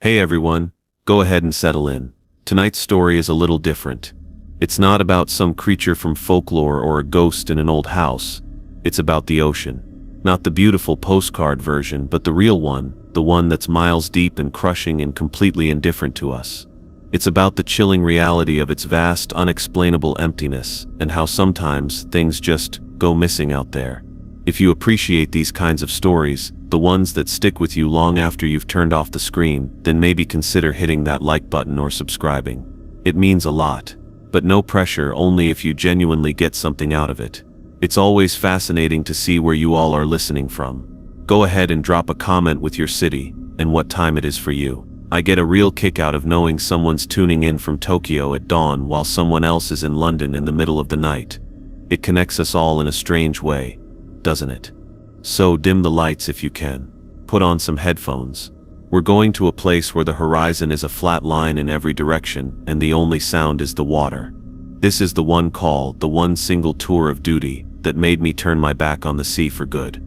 Hey everyone, go ahead and settle in. Tonight's story is a little different. It's not about some creature from folklore or a ghost in an old house. It's about the ocean. Not the beautiful postcard version, but the real one, the one that's miles deep and crushing and completely indifferent to us. It's about the chilling reality of its vast, unexplainable emptiness, and how sometimes things just go missing out there. If you appreciate these kinds of stories, the ones that stick with you long after you've turned off the screen, then maybe consider hitting that like button or subscribing. It means a lot. But no pressure, only if you genuinely get something out of it. It's always fascinating to see where you all are listening from. Go ahead and drop a comment with your city and what time it is for you. I get a real kick out of knowing someone's tuning in from Tokyo at dawn while someone else is in London in the middle of the night. It connects us all in a strange way, doesn't it? So dim the lights if you can. Put on some headphones. We're going to a place where the horizon is a flat line in every direction and the only sound is the water. This is the one call, the one single tour of duty that made me turn my back on the sea for good.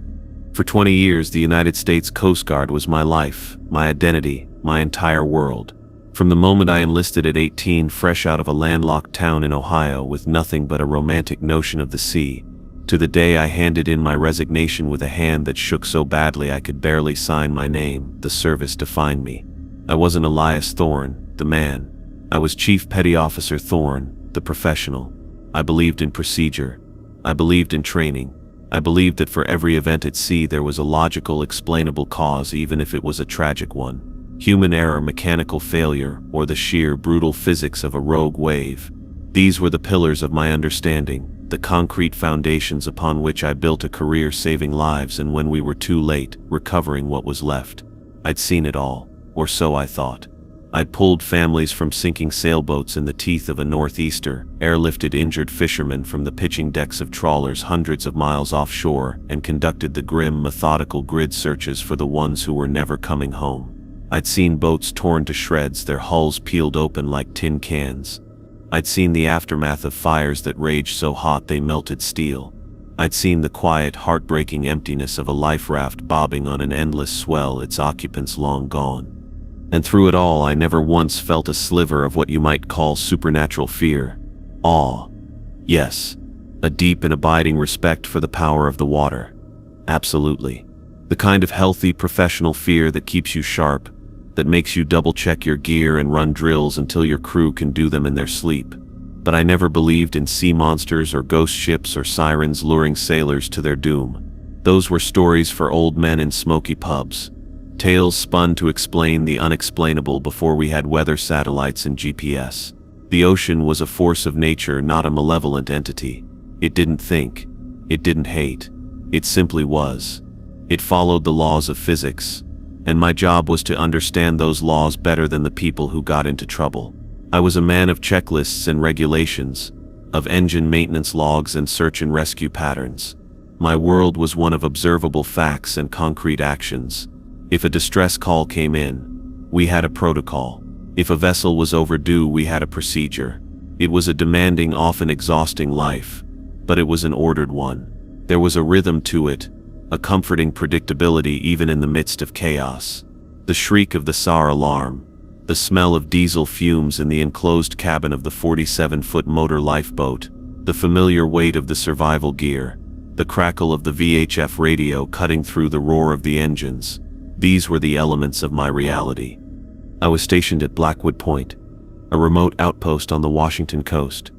For 20 years, the United States Coast Guard was my life, my identity, my entire world. From the moment I enlisted at 18, fresh out of a landlocked town in Ohio with nothing but a romantic notion of the sea, to the day I handed in my resignation with a hand that shook so badly I could barely sign my name, the service defined me. I wasn't Elias Thorne, the man. I was Chief Petty Officer Thorne, the professional. I believed in procedure. I believed in training. I believed that for every event at sea there was a logical, explainable cause, even if it was a tragic one. Human error, mechanical failure, or the sheer, brutal physics of a rogue wave. These were the pillars of my understanding, the concrete foundations upon which I built a career saving lives, and when we were too late, recovering what was left. I'd seen it all, or so I thought. I'd pulled families from sinking sailboats in the teeth of a northeaster, airlifted injured fishermen from the pitching decks of trawlers hundreds of miles offshore, and conducted the grim, methodical grid searches for the ones who were never coming home. I'd seen boats torn to shreds, their hulls peeled open like tin cans. I'd seen the aftermath of fires that raged so hot they melted steel. I'd seen the quiet, heartbreaking emptiness of a life raft bobbing on an endless swell, its occupants long gone. And through it all, I never once felt a sliver of what you might call supernatural fear. Awe. Yes, a deep and abiding respect for the power of the water. Absolutely. The kind of healthy, professional fear that keeps you sharp, that makes you double-check your gear and run drills until your crew can do them in their sleep. But I never believed in sea monsters or ghost ships or sirens luring sailors to their doom. Those were stories for old men in smoky pubs. Tales spun to explain the unexplainable before we had weather satellites and GPS. The ocean was a force of nature, not a malevolent entity. It didn't think. It didn't hate. It simply was. It followed the laws of physics. And my job was to understand those laws better than the people who got into trouble. I was a man of checklists and regulations, of engine maintenance logs and search and rescue patterns. My world was one of observable facts and concrete actions. If a distress call came in, we had a protocol. If a vessel was overdue, we had a procedure. It was a demanding, often exhausting life, but it was an ordered one. There was a rhythm to it, a comforting predictability even in the midst of chaos. The shriek of the SAR alarm, the smell of diesel fumes in the enclosed cabin of the 47-foot motor lifeboat, the familiar weight of the survival gear, the crackle of the VHF radio cutting through the roar of the engines. These were the elements of my reality. I was stationed at Blackwood Point, a remote outpost on the Washington coast.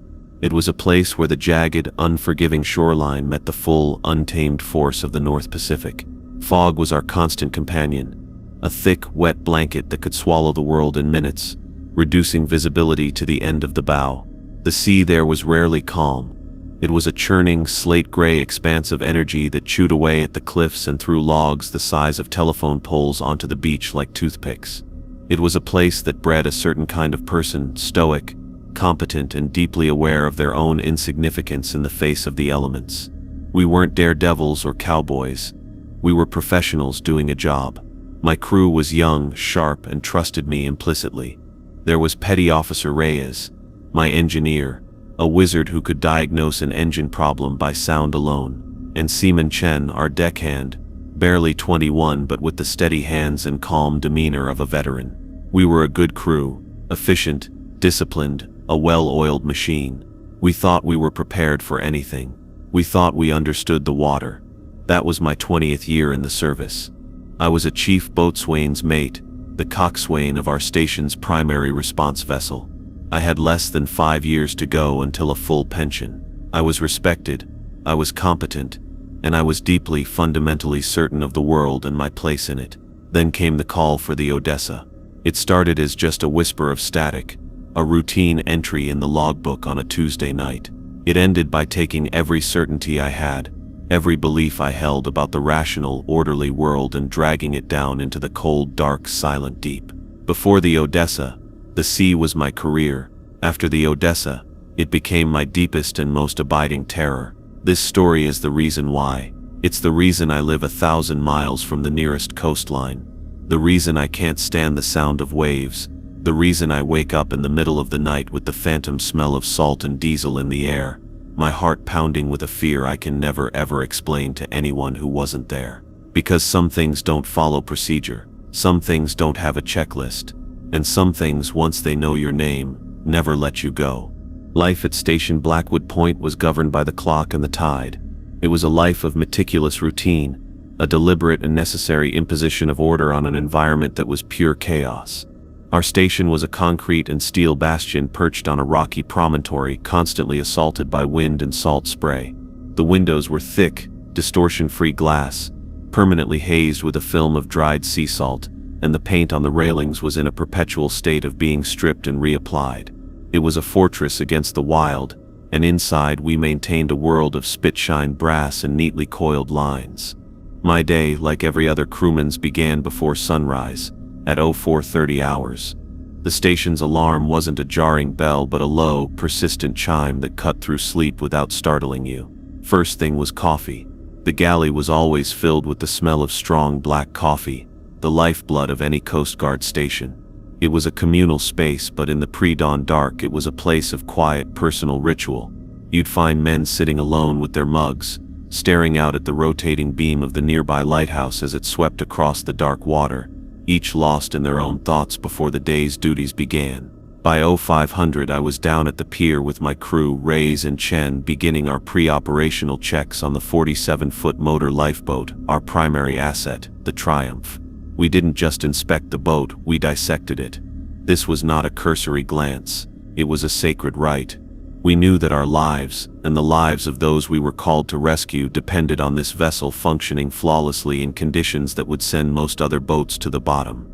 It was a place where the jagged, unforgiving shoreline met the full, untamed force of the North Pacific. Fog was our constant companion, a thick, wet blanket that could swallow the world in minutes, reducing visibility to the end of the bow. The sea there was rarely calm. It was a churning, slate-gray expanse of energy that chewed away at the cliffs and threw logs the size of telephone poles onto the beach like toothpicks. It was a place that bred a certain kind of person, stoic, competent, and deeply aware of their own insignificance in the face of the elements. We weren't daredevils or cowboys. We were professionals doing a job. My crew was young, sharp, and trusted me implicitly. There was Petty Officer Reyes, my engineer, a wizard who could diagnose an engine problem by sound alone, and Seaman Chen, our deckhand, barely 21 but with the steady hands and calm demeanor of a veteran. We were a good crew, efficient, disciplined, a well-oiled machine. We thought we were prepared for anything. We thought we understood the water. That was my 20th year in the service. I was a chief boatswain's mate, the coxswain of our station's primary response vessel. I had less than 5 years to go until a full pension. I was respected, I was competent, and I was deeply, fundamentally certain of the world and my place in it. Then came the call for the Odessa. It started as just a whisper of static, a routine entry in the logbook on a Tuesday night. It ended by taking every certainty I had, every belief I held about the rational, orderly world and dragging it down into the cold, dark, silent deep. Before the Odessa, the sea was my career. After the Odessa, it became my deepest and most abiding terror. This story is the reason why. It's the reason I live 1,000 miles from the nearest coastline. The reason I can't stand the sound of waves. The reason I wake up in the middle of the night with the phantom smell of salt and diesel in the air. My heart pounding with a fear I can never ever explain to anyone who wasn't there. Because some things don't follow procedure. Some things don't have a checklist. And some things, once they know your name, never let you go. Life at Station Blackwood Point was governed by the clock and the tide. It was a life of meticulous routine, a deliberate and necessary imposition of order on an environment that was pure chaos. Our station was a concrete and steel bastion perched on a rocky promontory, constantly assaulted by wind and salt spray. The windows were thick, distortion-free glass, permanently hazed with a film of dried sea salt, and the paint on the railings was in a perpetual state of being stripped and reapplied. It was a fortress against the wild, and inside we maintained a world of spit-shine brass and neatly coiled lines. My day, like every other crewman's, began before sunrise, at 0430 hours. The station's alarm wasn't a jarring bell but a low, persistent chime that cut through sleep without startling you. First thing was coffee. The galley was always filled with the smell of strong black coffee, the lifeblood of any Coast Guard station. It was a communal space, but in the pre-dawn dark it was a place of quiet, personal ritual. You'd find men sitting alone with their mugs, staring out at the rotating beam of the nearby lighthouse as it swept across the dark water, each lost in their own thoughts before the day's duties began. By 0500 I was down at the pier with my crew, Reyes and Chen, beginning our pre-operational checks on the 47-foot motor lifeboat, our primary asset, the Triumph. We didn't just inspect the boat, we dissected it. This was not a cursory glance. It was a sacred rite. We knew that our lives, and the lives of those we were called to rescue, depended on this vessel functioning flawlessly in conditions that would send most other boats to the bottom.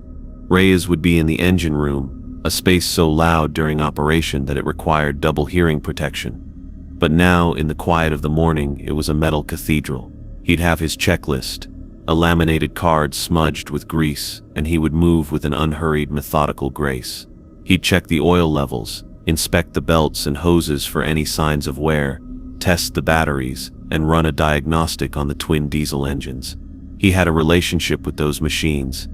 Reyes would be in the engine room, a space so loud during operation that it required double hearing protection. But now, in the quiet of the morning, it was a metal cathedral. He'd have his checklist, a laminated card smudged with grease, and he would move with an unhurried, methodical grace. He'd check the oil levels, inspect the belts and hoses for any signs of wear, test the batteries, and run a diagnostic on the twin diesel engines. He had a relationship with those machines.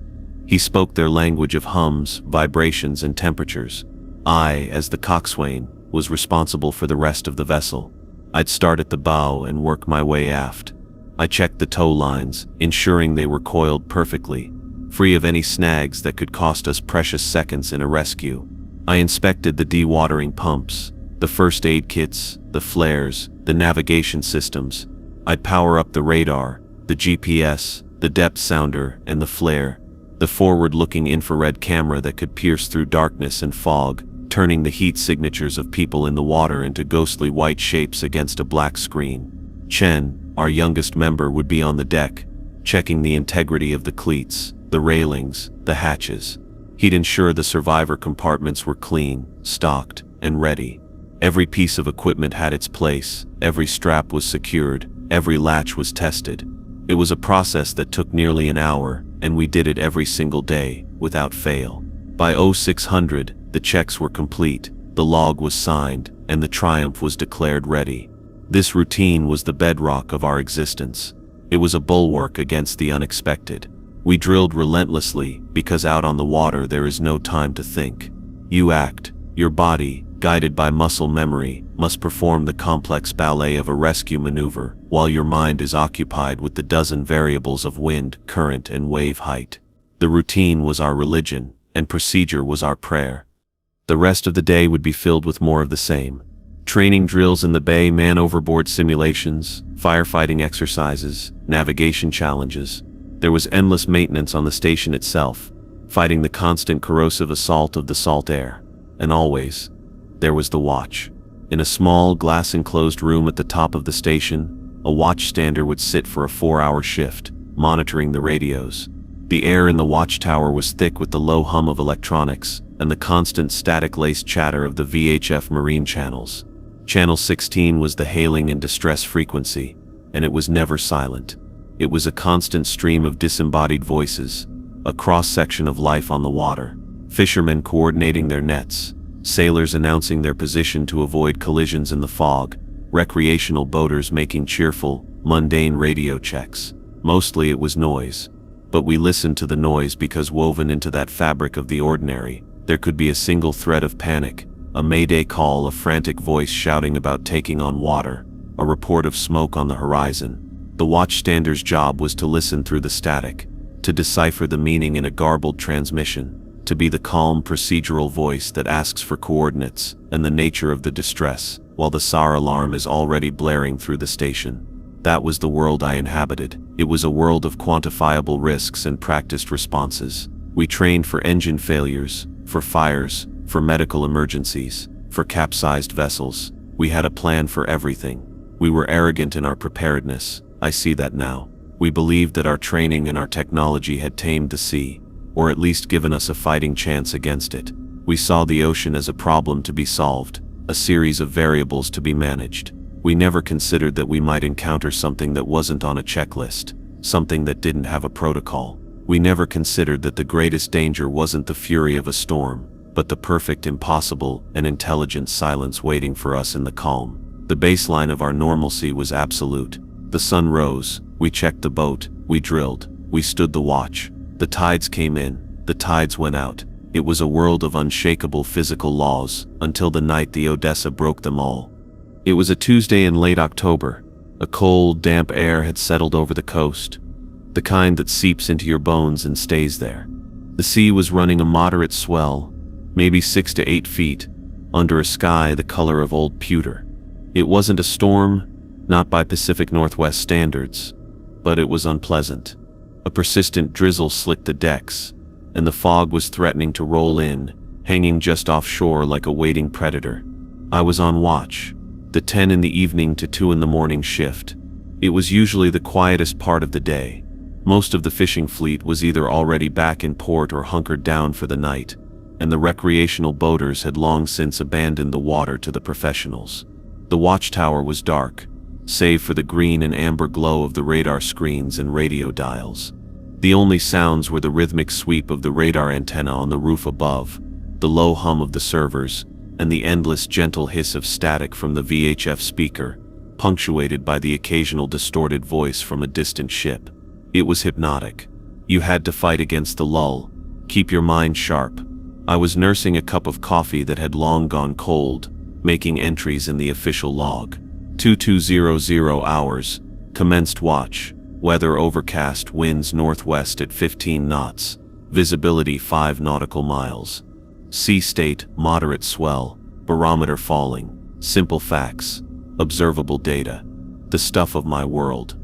He spoke their language of hums, vibrations, and temperatures. I, as the coxswain, was responsible for the rest of the vessel. I'd start at the bow and work my way aft. I checked the tow lines, ensuring they were coiled perfectly, free of any snags that could cost us precious seconds in a rescue. I inspected the dewatering pumps, the first aid kits, the flares, the navigation systems. I'd power up the radar, the GPS, the depth sounder, and the flare, the forward-looking infrared camera that could pierce through darkness and fog, turning the heat signatures of people in the water into ghostly white shapes against a black screen. Chen, our youngest member, would be on the deck, checking the integrity of the cleats, the railings, the hatches. He'd ensure the survivor compartments were clean, stocked, and ready. Every piece of equipment had its place, every strap was secured, every latch was tested. It was a process that took nearly an hour, and we did it every single day, without fail. By 0600, the checks were complete, the log was signed, and the Triumph was declared ready. This routine was the bedrock of our existence. It was a bulwark against the unexpected. We drilled relentlessly, because out on the water there is no time to think. You act. Your body, guided by muscle memory, must perform the complex ballet of a rescue maneuver, while your mind is occupied with the dozen variables of wind, current, and wave height. The routine was our religion, and procedure was our prayer. The rest of the day would be filled with more of the same. Training drills in the bay, man overboard simulations, firefighting exercises, navigation challenges. There was endless maintenance on the station itself, fighting the constant corrosive assault of the salt air. And always, there was the watch. In a small, glass-enclosed room at the top of the station, a watchstander would sit for a 4-hour shift, monitoring the radios. The air in the watchtower was thick with the low hum of electronics and the constant static-laced chatter of the VHF marine channels. Channel 16 was the hailing and distress frequency, and it was never silent. It was a constant stream of disembodied voices, a cross-section of life on the water. Fishermen coordinating their nets, sailors announcing their position to avoid collisions in the fog, recreational boaters making cheerful, mundane radio checks. Mostly it was noise. But we listened to the noise because woven into that fabric of the ordinary, there could be a single thread of panic, a mayday call, a frantic voice shouting about taking on water, a report of smoke on the horizon. The watchstander's job was to listen through the static, to decipher the meaning in a garbled transmission, to be the calm procedural voice that asks for coordinates and the nature of the distress, while the SAR alarm is already blaring through the station. That was the world I inhabited. It was a world of quantifiable risks and practiced responses. We trained for engine failures, for fires, for medical emergencies, for capsized vessels. We had a plan for everything. We were arrogant in our preparedness. I see that now. We believed that our training and our technology had tamed the sea, or at least given us a fighting chance against it. We saw the ocean as a problem to be solved, a series of variables to be managed. We never considered that we might encounter something that wasn't on a checklist, something that didn't have a protocol. We never considered that the greatest danger wasn't the fury of a storm, but the perfect, impossible, and intelligent silence waiting for us in the calm. The baseline of our normalcy was absolute. The sun rose, we checked the boat, we drilled, we stood the watch. The tides came in, the tides went out. It was a world of unshakable physical laws, until the night the Odessa broke them all. It was a Tuesday in late October. A cold, damp air had settled over the coast, the kind that seeps into your bones and stays there. The sea was running a moderate swell, maybe 6 to 8 feet, under a sky the color of old pewter. It wasn't a storm, not by Pacific Northwest standards, but it was unpleasant. A persistent drizzle slicked the decks, and the fog was threatening to roll in, hanging just offshore like a waiting predator. I was on watch, the 10 in the evening to 2 in the morning shift. It was usually the quietest part of the day. Most of the fishing fleet was either already back in port or hunkered down for the night, and the recreational boaters had long since abandoned the water to the professionals. The watchtower was dark, save for the green and amber glow of the radar screens and radio dials. The only sounds were the rhythmic sweep of the radar antenna on the roof above, the low hum of the servers, and the endless gentle hiss of static from the VHF speaker, punctuated by the occasional distorted voice from a distant ship. It was hypnotic. You had to fight against the lull, keep your mind sharp. I was nursing a cup of coffee that had long gone cold, making entries in the official log. 2200 hours, commenced watch, weather overcast, winds northwest at 15 knots, visibility 5 nautical miles. Sea state, moderate swell, barometer falling, simple facts, observable data, the stuff of my world.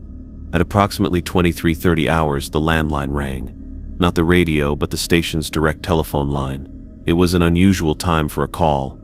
At approximately 23:30 hours, the landline rang. Not the radio, but the station's direct telephone line. It was an unusual time for a call.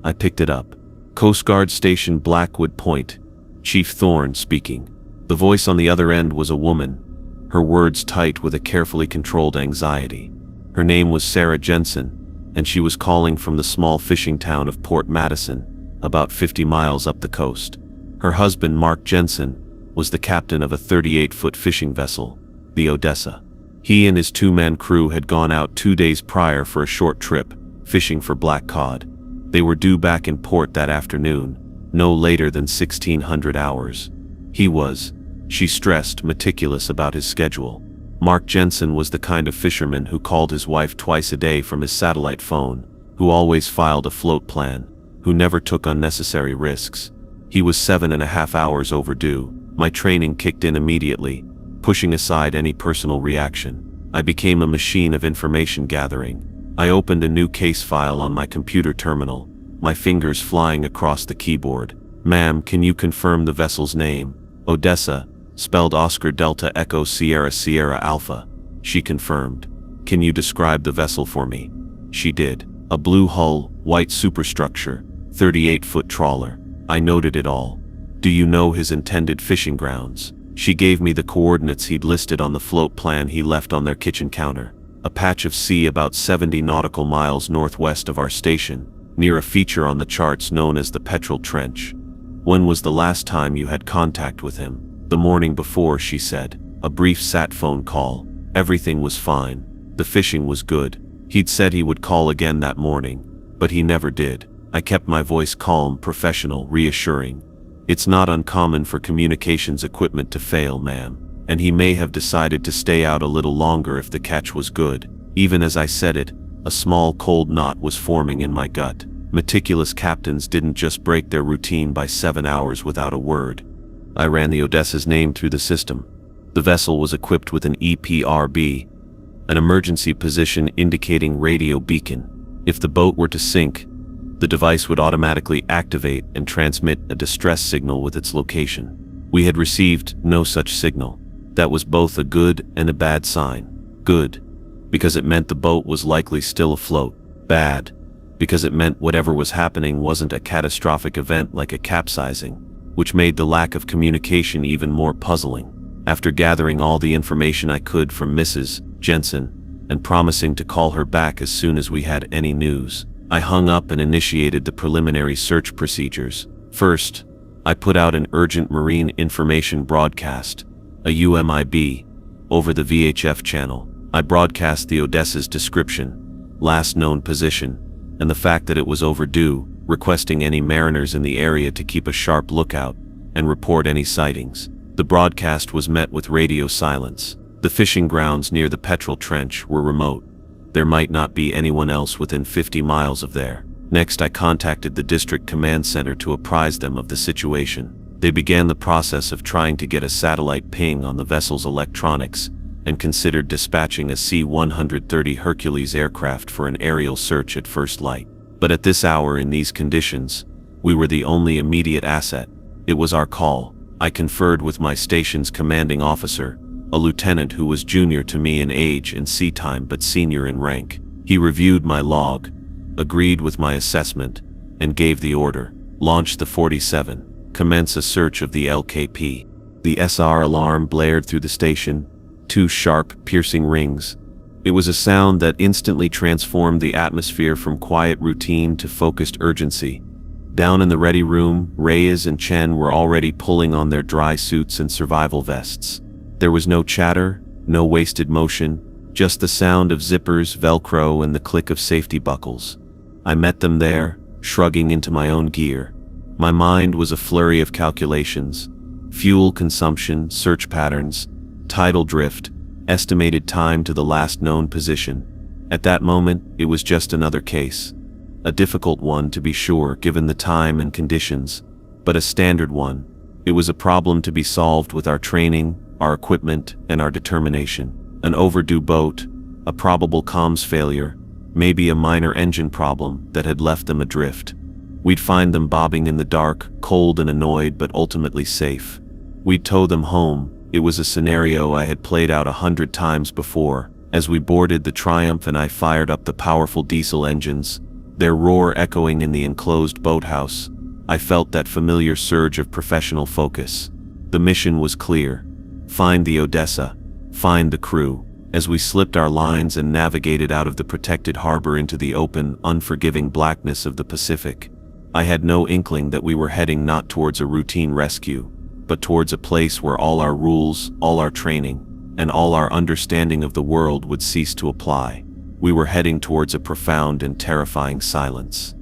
I picked it up. Coast Guard Station Blackwood Point, Chief Thorne speaking. The voice on the other end was a woman, her words tight with a carefully controlled anxiety. Her name was Sarah Jensen, and she was calling from the small fishing town of Port Madison, about 50 miles up the coast. Her husband, Mark Jensen, was the captain of a 38-foot fishing vessel, the Odessa. He and his 2-man crew had gone out 2 days prior for a short trip, fishing for black cod. They were due back in port that afternoon, no later than 1600 hours. He was, she stressed, meticulous about his schedule. Mark Jensen was the kind of fisherman who called his wife twice a day from his satellite phone, who always filed a float plan, who never took unnecessary risks. He was 7.5 hours overdue. My training kicked in immediately, pushing aside any personal reaction. I became a machine of information gathering. I opened a new case file on my computer terminal, my fingers flying across the keyboard. "Ma'am, can you confirm the vessel's name?" "Odessa, spelled Oscar Delta Echo Sierra Sierra Alpha," she confirmed. "Can you describe the vessel for me?" She did. A blue hull, white superstructure, 38-foot trawler. I noted it all. "Do you know his intended fishing grounds?" She gave me the coordinates he'd listed on the float plan he left on their kitchen counter. A patch of sea about 70 nautical miles northwest of our station, near a feature on the charts known as the Petrel Trench. "When was the last time you had contact with him?" "The morning before," she said. "A brief sat phone call. Everything was fine. The fishing was good. He'd said he would call again that morning, but he never did." I kept my voice calm, professional, reassuring. "It's not uncommon for communications equipment to fail, ma'am, and he may have decided to stay out a little longer if the catch was good." Even as I said it, a small cold knot was forming in my gut. Meticulous captains didn't just break their routine by 7 hours without a word. I ran the Odessa's name through the system. The vessel was equipped with an EPRB, an emergency position indicating radio beacon. If the boat were to sink, the device would automatically activate and transmit a distress signal with its location. We had received no such signal. That was both a good and a bad sign. Good, because it meant the boat was likely still afloat. Bad, because it meant whatever was happening wasn't a catastrophic event like a capsizing, which made the lack of communication even more puzzling. After gathering all the information I could from Mrs. Jensen and promising to call her back as soon as we had any news, I hung up and initiated the preliminary search procedures. First, I put out an urgent marine information broadcast, a UMIB, over the VHF channel. I broadcast the Odessa's description, last known position, and the fact that it was overdue, requesting any mariners in the area to keep a sharp lookout and report any sightings. The broadcast was met with radio silence. The fishing grounds near the Petrel Trench were remote. There might not be anyone else within 50 miles of there. Next, I contacted the district command center to apprise them of the situation. They began the process of trying to get a satellite ping on the vessel's electronics and considered dispatching a C-130 Hercules aircraft for an aerial search at first light. But at this hour, in these conditions, we were the only immediate asset. It was our call. I conferred with my station's commanding officer, a lieutenant who was junior to me in age and sea time but senior in rank. He reviewed my log, agreed with my assessment, and gave the order. Launch the 47. Commence a search of the LKP. The SR alarm blared through the station, 2 sharp, piercing rings. It was a sound that instantly transformed the atmosphere from quiet routine to focused urgency. Down in the ready room, Reyes and Chen were already pulling on their dry suits and survival vests. There was no chatter, no wasted motion, just the sound of zippers, Velcro, and the click of safety buckles. I met them there, shrugging into my own gear. My mind was a flurry of calculations: fuel consumption, search patterns, tidal drift, estimated time to the last known position. At that moment, it was just another case. A difficult one, to be sure, given the time and conditions, but a standard one. It was a problem to be solved with our training, our equipment, and our determination. An overdue boat, a probable comms failure, maybe a minor engine problem that had left them adrift. We'd find them bobbing in the dark, cold and annoyed, but ultimately safe. We'd tow them home. It was a scenario I had played out 100 times before. As we boarded the Triumph and I fired up the powerful diesel engines, their roar echoing in the enclosed boathouse, I felt that familiar surge of professional focus. The mission was clear: find the Odessa, find the crew. As we slipped our lines and navigated out of the protected harbor into the open, unforgiving blackness of the Pacific, I had no inkling that we were heading not towards a routine rescue, but towards a place where all our rules, all our training, and all our understanding of the world would cease to apply. We were heading towards a profound and terrifying silence.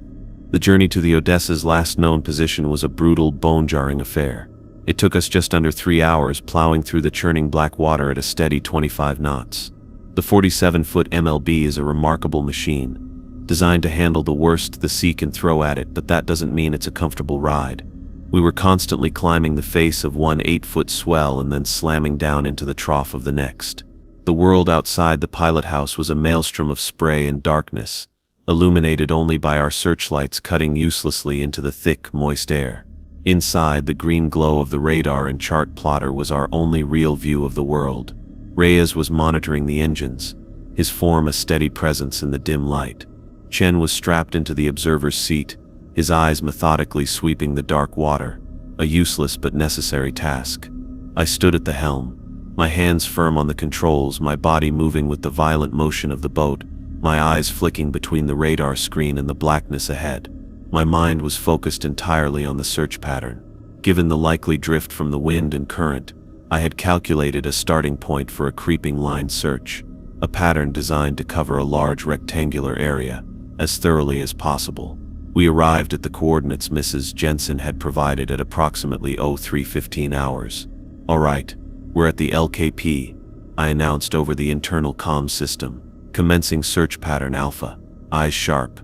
The journey to the Odessa's last known position was a brutal, bone-jarring affair. It took us just under 3 hours, plowing through the churning black water at a steady 25 knots. The 47-foot MLB is a remarkable machine, designed to handle the worst the sea can throw at it, but that doesn't mean it's a comfortable ride. We were constantly climbing the face of one 8-foot swell and then slamming down into the trough of the next. The world outside the pilot house was a maelstrom of spray and darkness, illuminated only by our searchlights cutting uselessly into the thick, moist air. Inside, the green glow of the radar and chart plotter was our only real view of the world. Reyes was monitoring the engines, his form a steady presence in the dim light. Chen was strapped into the observer's seat, his eyes methodically sweeping the dark water, a useless but necessary task. I stood at the helm, my hands firm on the controls, my body moving with the violent motion of the boat, my eyes flicking between the radar screen and the blackness ahead. My mind was focused entirely on the search pattern. Given the likely drift from the wind and current, I had calculated a starting point for a creeping line search, a pattern designed to cover a large rectangular area as thoroughly as possible. We arrived at the coordinates Mrs. Jensen had provided at approximately 03:15 hours. "All right, we're at the LKP," I announced over the internal comm system, commencing search pattern Alpha, eyes sharp.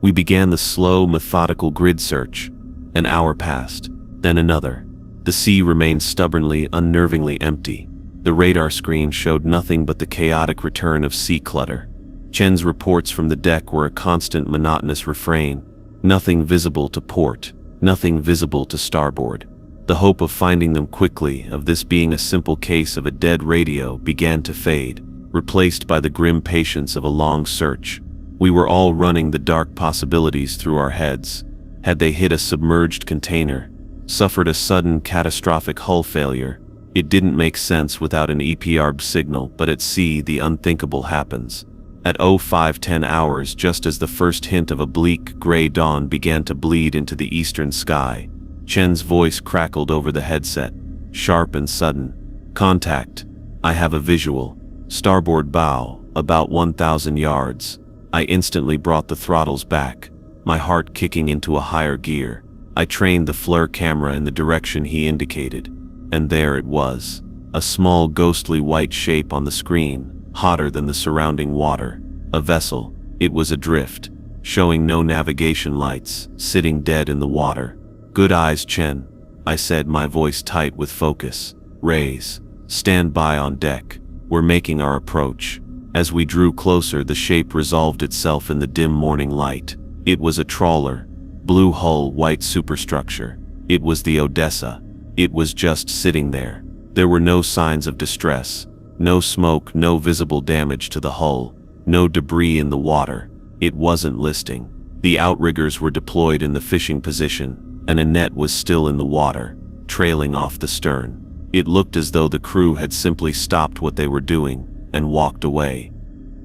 We began the slow, methodical grid search. An hour passed, then another. The sea remained stubbornly, unnervingly empty. The radar screen showed nothing but the chaotic return of sea clutter. Chen's reports from the deck were a constant, monotonous refrain. Nothing visible to port, nothing visible to starboard. The hope of finding them quickly, of this being a simple case of a dead radio, began to fade, replaced by the grim patience of a long search. We were all running the dark possibilities through our heads. Had they hit a submerged container, suffered a sudden catastrophic hull failure? It didn't make sense without an EPRB signal, but at sea the unthinkable happens. At 05:10 hours, just as the first hint of a bleak, gray dawn began to bleed into the eastern sky, Chen's voice crackled over the headset, sharp and sudden. "Contact. I have a visual. Starboard bow, about 1,000 yards. I instantly brought the throttles back, my heart kicking into a higher gear. I trained the FLIR camera in the direction he indicated, and there it was, a small ghostly white shape on the screen, hotter than the surrounding water. A vessel. It was adrift, showing no navigation lights, sitting dead in the water. "Good eyes, Chen," I said, my voice tight with focus. "Raise. Stand by on deck. We're making our approach." As we drew closer, the shape resolved itself in the dim morning light. It was a trawler. Blue hull, white superstructure. It was the Odessa. It was just sitting there. There were no signs of distress. No smoke, no visible damage to the hull. No debris in the water. It wasn't listing. The outriggers were deployed in the fishing position, and a net was still in the water, trailing off the stern. It looked as though the crew had simply stopped what they were doing and walked away.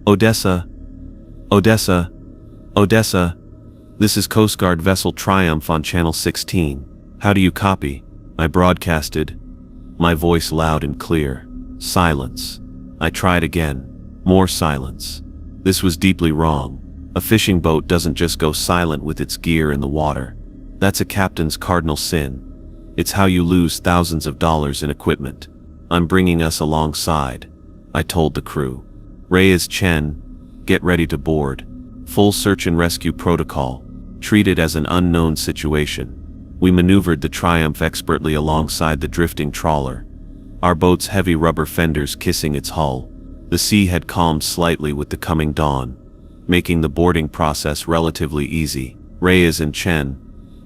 "Odessa, Odessa, Odessa. This is Coast Guard vessel Triumph on Channel 16. How do you copy?" I broadcasted, my voice loud and clear. Silence. I tried again. More silence. This was deeply wrong. A fishing boat doesn't just go silent with its gear in the water. That's a captain's cardinal sin. It's how you lose thousands of dollars in equipment. "I'm bringing us alongside," I told the crew. "Reyes, Chen, get ready to board. Full search and rescue protocol. Treat it as an unknown situation." We maneuvered the Triumph expertly alongside the drifting trawler, our boat's heavy rubber fenders kissing its hull. The sea had calmed slightly with the coming dawn, making the boarding process relatively easy. Reyes and Chen,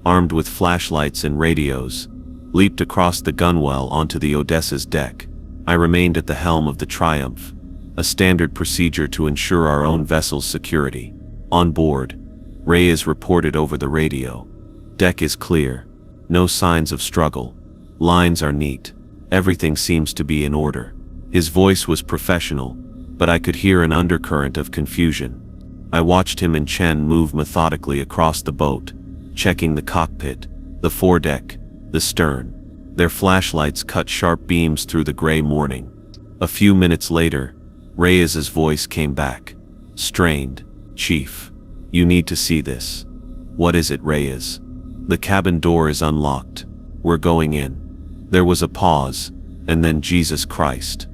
armed with flashlights and radios, leaped across the gunwale onto the Odessa's deck. I remained at the helm of the Triumph, a standard procedure to ensure our own vessel's security. On board, Reyes reported over the radio. "Deck is clear. No signs of struggle. Lines are neat. Everything seems to be in order." His voice was professional, but I could hear an undercurrent of confusion. I watched him and Chen move methodically across the boat, checking the cockpit, the foredeck, the stern. Their flashlights cut sharp beams through the gray morning. A few minutes later, Reyes's voice came back, strained. "Chief, you need to see this." "What is it, Reyes?" "The cabin door is unlocked. We're going in." There was a pause, and then Jesus Christ.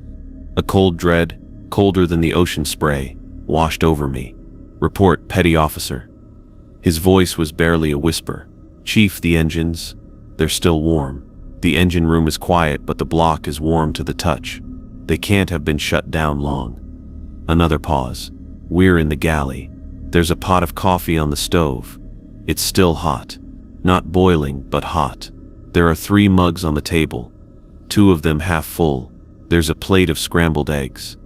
A cold dread, colder than the ocean spray, washed over me. "Report, petty officer." His voice was barely a whisper. "Chief, the engines, they're still warm. The engine room is quiet, but the block is warm to the touch. They can't have been shut down long. Another pause. We're in the galley. There's a pot of coffee on the stove. It's still hot. Not boiling, but hot. There are 3 mugs on the table. 2 of them half full. There's a plate of scrambled eggs.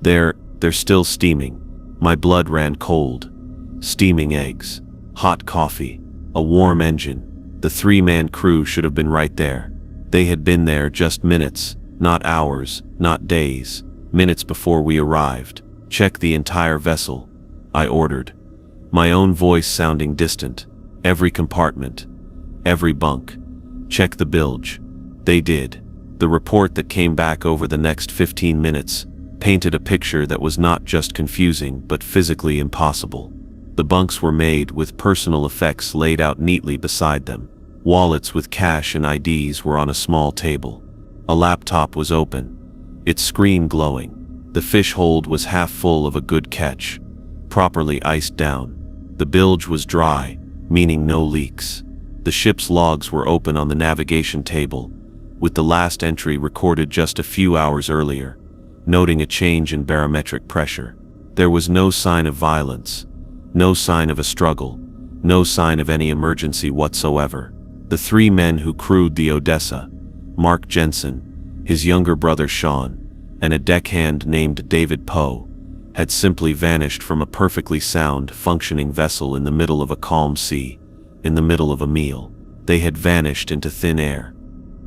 They're still steaming. My blood ran cold. Steaming eggs. Hot coffee. A warm engine. The 3-man crew should have been right there. They had been there just minutes, not hours, not days. Minutes before we arrived. Check the entire vessel, I ordered. My own voice sounding distant. Every compartment. Every bunk. Check the bilge. They did. The report that came back over the next 15 minutes painted a picture that was not just confusing but physically impossible. The bunks were made with personal effects laid out neatly beside them. Wallets with cash and IDs were on a small table. A laptop was open, its screen glowing. The fish hold was half full of a good catch, properly iced down. The bilge was dry, meaning no leaks. The ship's logs were open on the navigation table, with the last entry recorded just a few hours earlier, noting a change in barometric pressure. There was no sign of violence, no sign of a struggle, no sign of any emergency whatsoever. The 3 men who crewed the Odessa, Mark Jensen, his younger brother Sean, and a deckhand named David Poe, had simply vanished from a perfectly sound, functioning vessel in the middle of a calm sea, in the middle of a meal. They had vanished into thin air.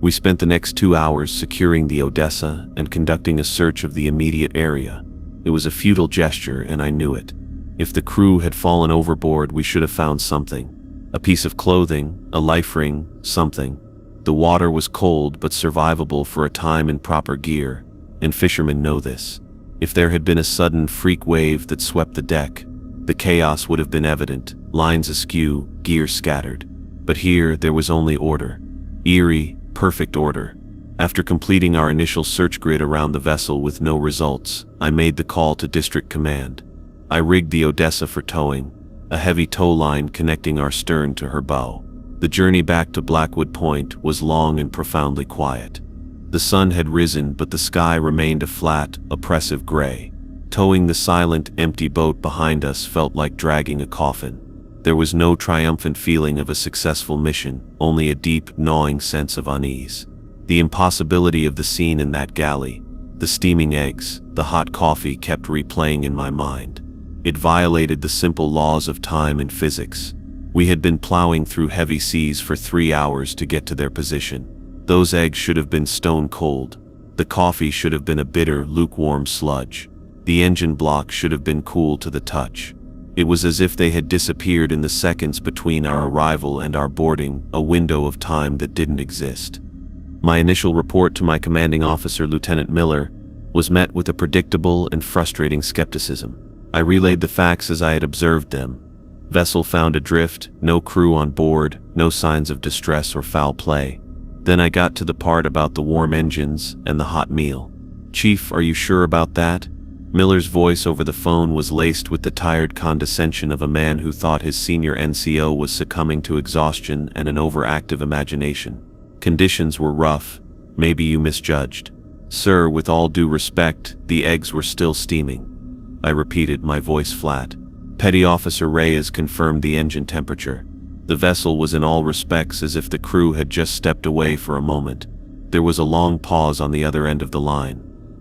We spent the next 2 hours securing the Odessa and conducting a search of the immediate area. It was a futile gesture, and I knew it. If the crew had fallen overboard, we should have found something. A piece of clothing, a life ring, something. The water was cold but survivable for a time in proper gear, and fishermen know this. If there had been a sudden freak wave that swept the deck, the chaos would have been evident, lines askew, gear scattered. But here there was only order. Eerie, perfect order. After completing our initial search grid around the vessel with no results, I made the call to District Command. I rigged the Odessa for towing, a heavy tow line connecting our stern to her bow. The journey back to Blackwood Point was long and profoundly quiet. The sun had risen, but the sky remained a flat, oppressive gray. Towing the silent, empty boat behind us felt like dragging a coffin. There was no triumphant feeling of a successful mission, only a deep, gnawing sense of unease. The impossibility of the scene in that galley, the steaming eggs, the hot coffee kept replaying in my mind. It violated the simple laws of time and physics. We had been plowing through heavy seas for 3 hours to get to their position. Those eggs should have been stone cold. The coffee should have been a bitter, lukewarm sludge. The engine block should have been cool to the touch. It was as if they had disappeared in the seconds between our arrival and our boarding, a window of time that didn't exist. My initial report to my commanding officer, Lieutenant Miller, was met with a predictable and frustrating skepticism. I relayed the facts as I had observed them. Vessel found adrift, no crew on board, no signs of distress or foul play. Then I got to the part about the warm engines and the hot meal. "Chief, are you sure about that?" Miller's voice over the phone was laced with the tired condescension of a man who thought his senior NCO was succumbing to exhaustion and an overactive imagination. "Conditions were rough. Maybe you misjudged." "Sir, with all due respect, the eggs were still steaming," I repeated, my voice flat. Petty Officer Reyes confirmed the engine temperature. The vessel was in all respects as if the crew had just stepped away for a moment. There was a long pause on the other end of the line.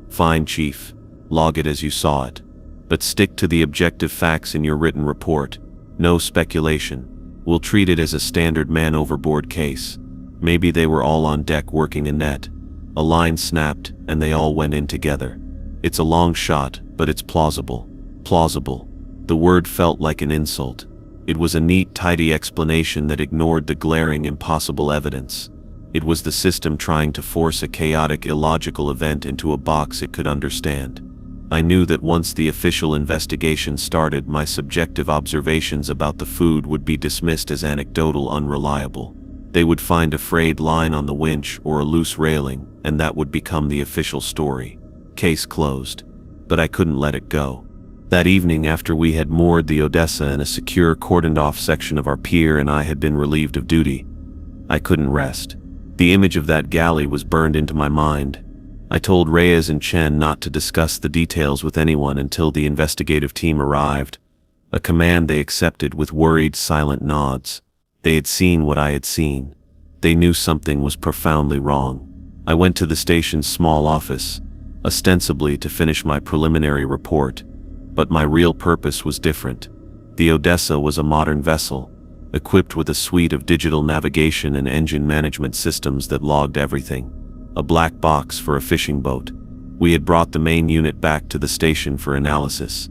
"Fine, Chief. Log it as you saw it. But stick to the objective facts in your written report. No speculation. We'll treat it as a standard man overboard case. Maybe they were all on deck working a net. A line snapped, and they all went in together. It's a long shot, but it's plausible." Plausible. The word felt like an insult. It was a neat, tidy explanation that ignored the glaring, impossible evidence. It was the system trying to force a chaotic, illogical event into a box it could understand. I knew that once the official investigation started, my subjective observations about the food would be dismissed as anecdotal, unreliable. They would find a frayed line on the winch or a loose railing, and that would become the official story. Case closed. But I couldn't let it go. That evening, after we had moored the Odessa in a secure, cordoned-off section of our pier and I had been relieved of duty, I couldn't rest. The image of that galley was burned into my mind. I told Reyes and Chen not to discuss the details with anyone until the investigative team arrived, a command they accepted with worried, silent nods. They had seen what I had seen. They knew something was profoundly wrong. I went to the station's small office, ostensibly to finish my preliminary report, but my real purpose was different. The Odessa was a modern vessel, equipped with a suite of digital navigation and engine management systems that logged everything. A black box for a fishing boat. We had brought the main unit back to the station for analysis.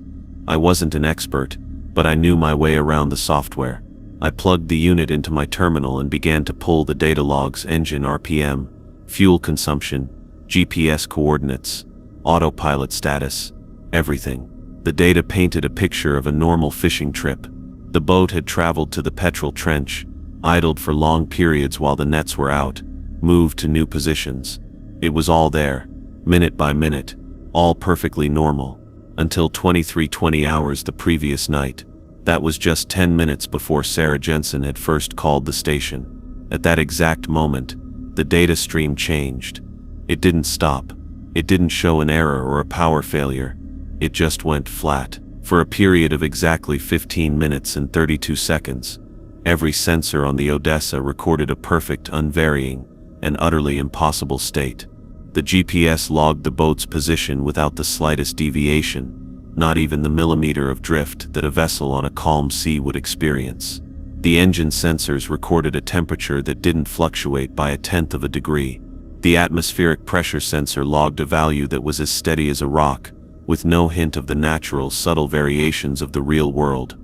I wasn't an expert, but I knew my way around the software. I plugged the unit into my terminal and began to pull the data logs: engine RPM, fuel consumption, GPS coordinates, autopilot status, everything. The data painted a picture of a normal fishing trip. The boat had traveled to the petrol trench, idled for long periods while the nets were out, moved to new positions. It was all there, minute by minute, all perfectly normal, until 23:20 hours the previous night. That was just 10 minutes before Sarah Jensen had first called the station. At that exact moment, the data stream changed. It didn't stop. It didn't show an error or a power failure. It just went flat. For a period of exactly 15 minutes and 32 seconds, every sensor on the Odessa recorded a perfect, unvarying, and utterly impossible state. The GPS logged the boat's position without the slightest deviation, not even the millimeter of drift that a vessel on a calm sea would experience. The engine sensors recorded a temperature that didn't fluctuate by 1/10 of a degree. The atmospheric pressure sensor logged a value that was as steady as a rock, with no hint of the natural, subtle variations of the real world.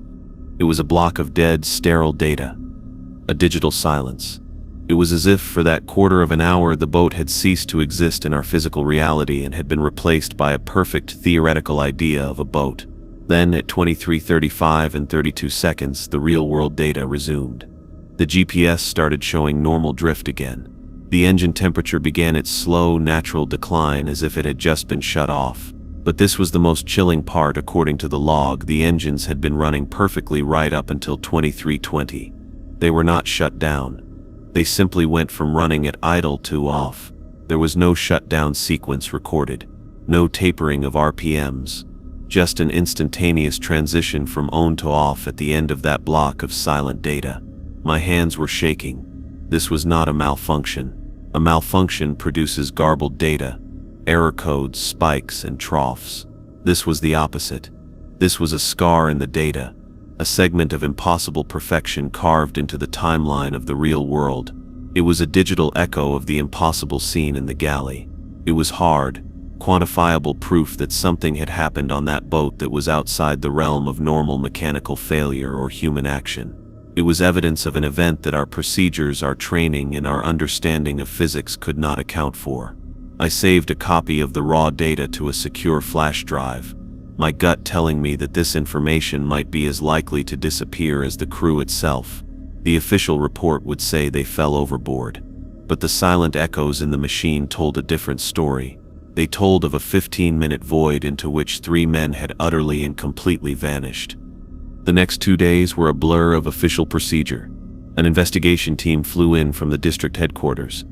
It was a block of dead, sterile data. A digital silence. It was as if for that quarter of an hour the boat had ceased to exist in our physical reality and had been replaced by a perfect theoretical idea of a boat. Then, at 23:35 and 32 seconds, the real-world data resumed. The GPS started showing normal drift again. The engine temperature began its slow, natural decline as if it had just been shut off. But this was the most chilling part. According to the log, the engines had been running perfectly right up until 23:20. They were not shut down. They simply went from running at idle to off. There was no shutdown sequence recorded, no tapering of RPMs, just an instantaneous transition from on to off at the end of that block of silent data. My hands were shaking. This was not a malfunction. A malfunction produces garbled data, error codes, spikes, and troughs. This was the opposite. This was a scar in the data, a segment of impossible perfection carved into the timeline of the real world. It was a digital echo of the impossible scene in the galley. It was hard, quantifiable proof that something had happened on that boat that was outside the realm of normal mechanical failure or human action. It was evidence of an event that our procedures, our training, and our understanding of physics could not account for. I saved a copy of the raw data to a secure flash drive, my gut telling me that this information might be as likely to disappear as the crew itself. The official report would say they fell overboard. But the silent echoes in the machine told a different story. They told of a 15-minute void into which 3 men had utterly and completely vanished. The next 2 days were a blur of official procedure. An investigation team flew in from the district headquarters.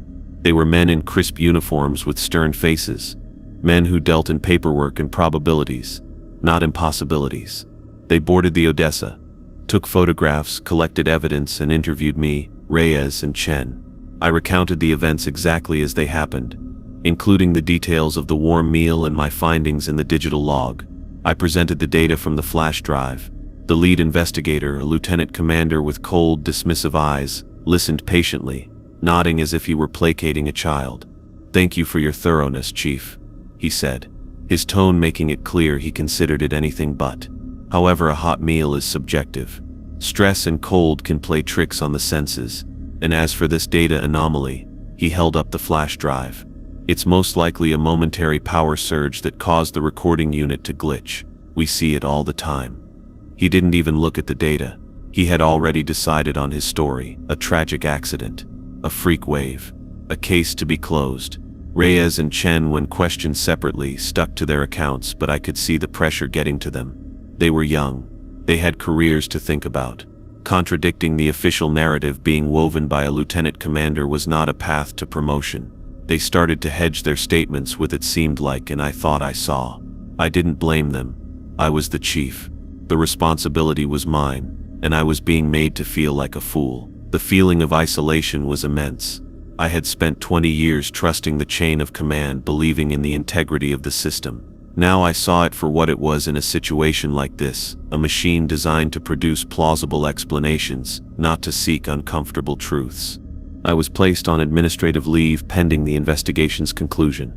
They were men in crisp uniforms with stern faces, men who dealt in paperwork and probabilities, not impossibilities. They boarded the Odessa, took photographs, collected evidence, and interviewed me, Reyes, and Chen. I recounted the events exactly as they happened, including the details of the warm meal and my findings in the digital log. I presented the data from the flash drive. The lead investigator, a lieutenant commander with cold, dismissive eyes, listened patiently, nodding as if he were placating a child. "Thank you for your thoroughness, Chief," he said, his tone making it clear he considered it anything but. However, a hot meal is subjective. Stress and cold can play tricks on the senses, and as for this data anomaly, he held up the flash drive. It's most likely a momentary power surge that caused the recording unit to glitch. We see it all the time. He didn't even look at the data. He had already decided on his story: a tragic accident, a freak wave, a case to be closed. Reyes and Chen, when questioned separately, stuck to their accounts, but I could see the pressure getting to them. They were young. They had careers to think about. Contradicting the official narrative being woven by a lieutenant commander was not a path to promotion. They started to hedge their statements with "it seemed like" and "I thought I saw." I didn't blame them. I was the chief. The responsibility was mine, and I was being made to feel like a fool. The feeling of isolation was immense. I had spent 20 years trusting the chain of command, believing in the integrity of the system. Now I saw it for what it was in a situation like this, a machine designed to produce plausible explanations, not to seek uncomfortable truths. I was placed on administrative leave pending the investigation's conclusion,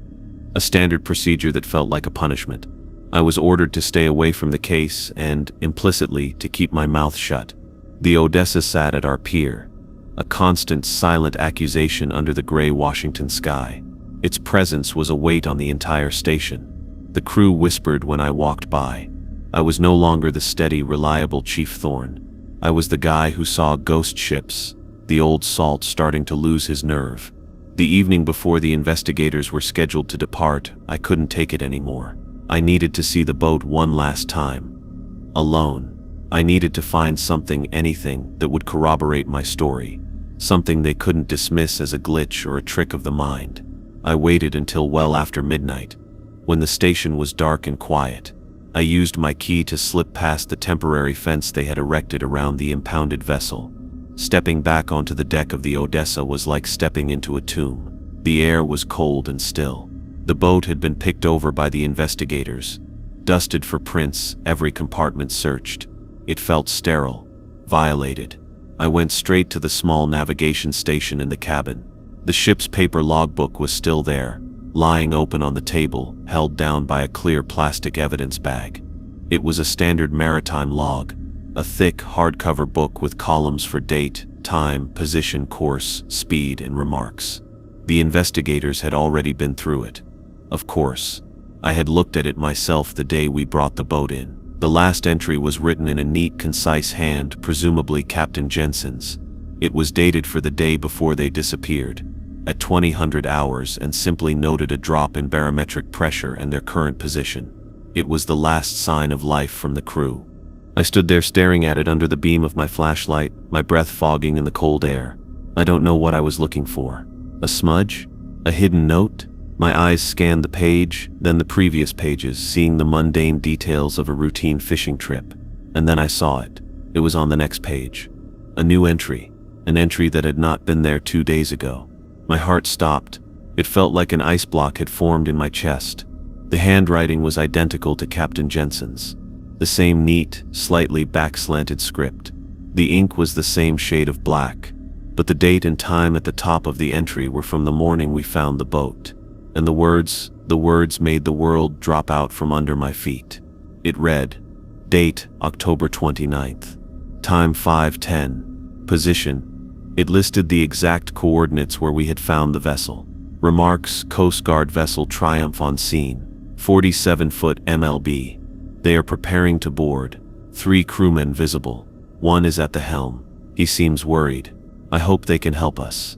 a standard procedure that felt like a punishment. I was ordered to stay away from the case and, implicitly, to keep my mouth shut. The Odessa sat at our pier, a constant, silent accusation under the gray Washington sky. Its presence was a weight on the entire station. The crew whispered when I walked by. I was no longer the steady, reliable Chief Thorne. I was the guy who saw ghost ships, the old salt starting to lose his nerve. The evening before the investigators were scheduled to depart, I couldn't take it anymore. I needed to see the boat one last time. Alone. I needed to find something, anything, that would corroborate my story. Something they couldn't dismiss as a glitch or a trick of the mind. I waited until well after midnight. When the station was dark and quiet, I used my key to slip past the temporary fence they had erected around the impounded vessel. Stepping back onto the deck of the Odessa was like stepping into a tomb. The air was cold and still. The boat had been picked over by the investigators, dusted for prints, every compartment searched. It felt sterile, violated. I went straight to the small navigation station in the cabin. The ship's paper logbook was still there, lying open on the table, held down by a clear plastic evidence bag. It was a standard maritime log, a thick, hardcover book with columns for date, time, position, course, speed, and remarks. The investigators had already been through it. Of course. I had looked at it myself the day we brought the boat in. The last entry was written in a neat, concise hand, presumably Captain Jensen's. It was dated for the day before they disappeared, at 2000 hours, and simply noted a drop in barometric pressure and their current position. It was the last sign of life from the crew. I stood there staring at it under the beam of my flashlight, my breath fogging in the cold air. I don't know what I was looking for. A smudge? A hidden note? My eyes scanned the page, then the previous pages, seeing the mundane details of a routine fishing trip. And then I saw it. It was on the next page. A new entry. An entry that had not been there 2 days ago. My heart stopped. It felt like an ice block had formed in my chest. The handwriting was identical to Captain Jensen's. The same neat, slightly back-slanted script. The ink was the same shade of black, but the date and time at the top of the entry were from the morning we found the boat. And the words made the world drop out from under my feet. It read, date, October 29th. Time 5:10. Position. It listed the exact coordinates where we had found the vessel. Remarks, Coast Guard vessel Triumph on scene. 47-foot MLB. They are preparing to board. 3 crewmen visible. 1 is at the helm. He seems worried. I hope they can help us.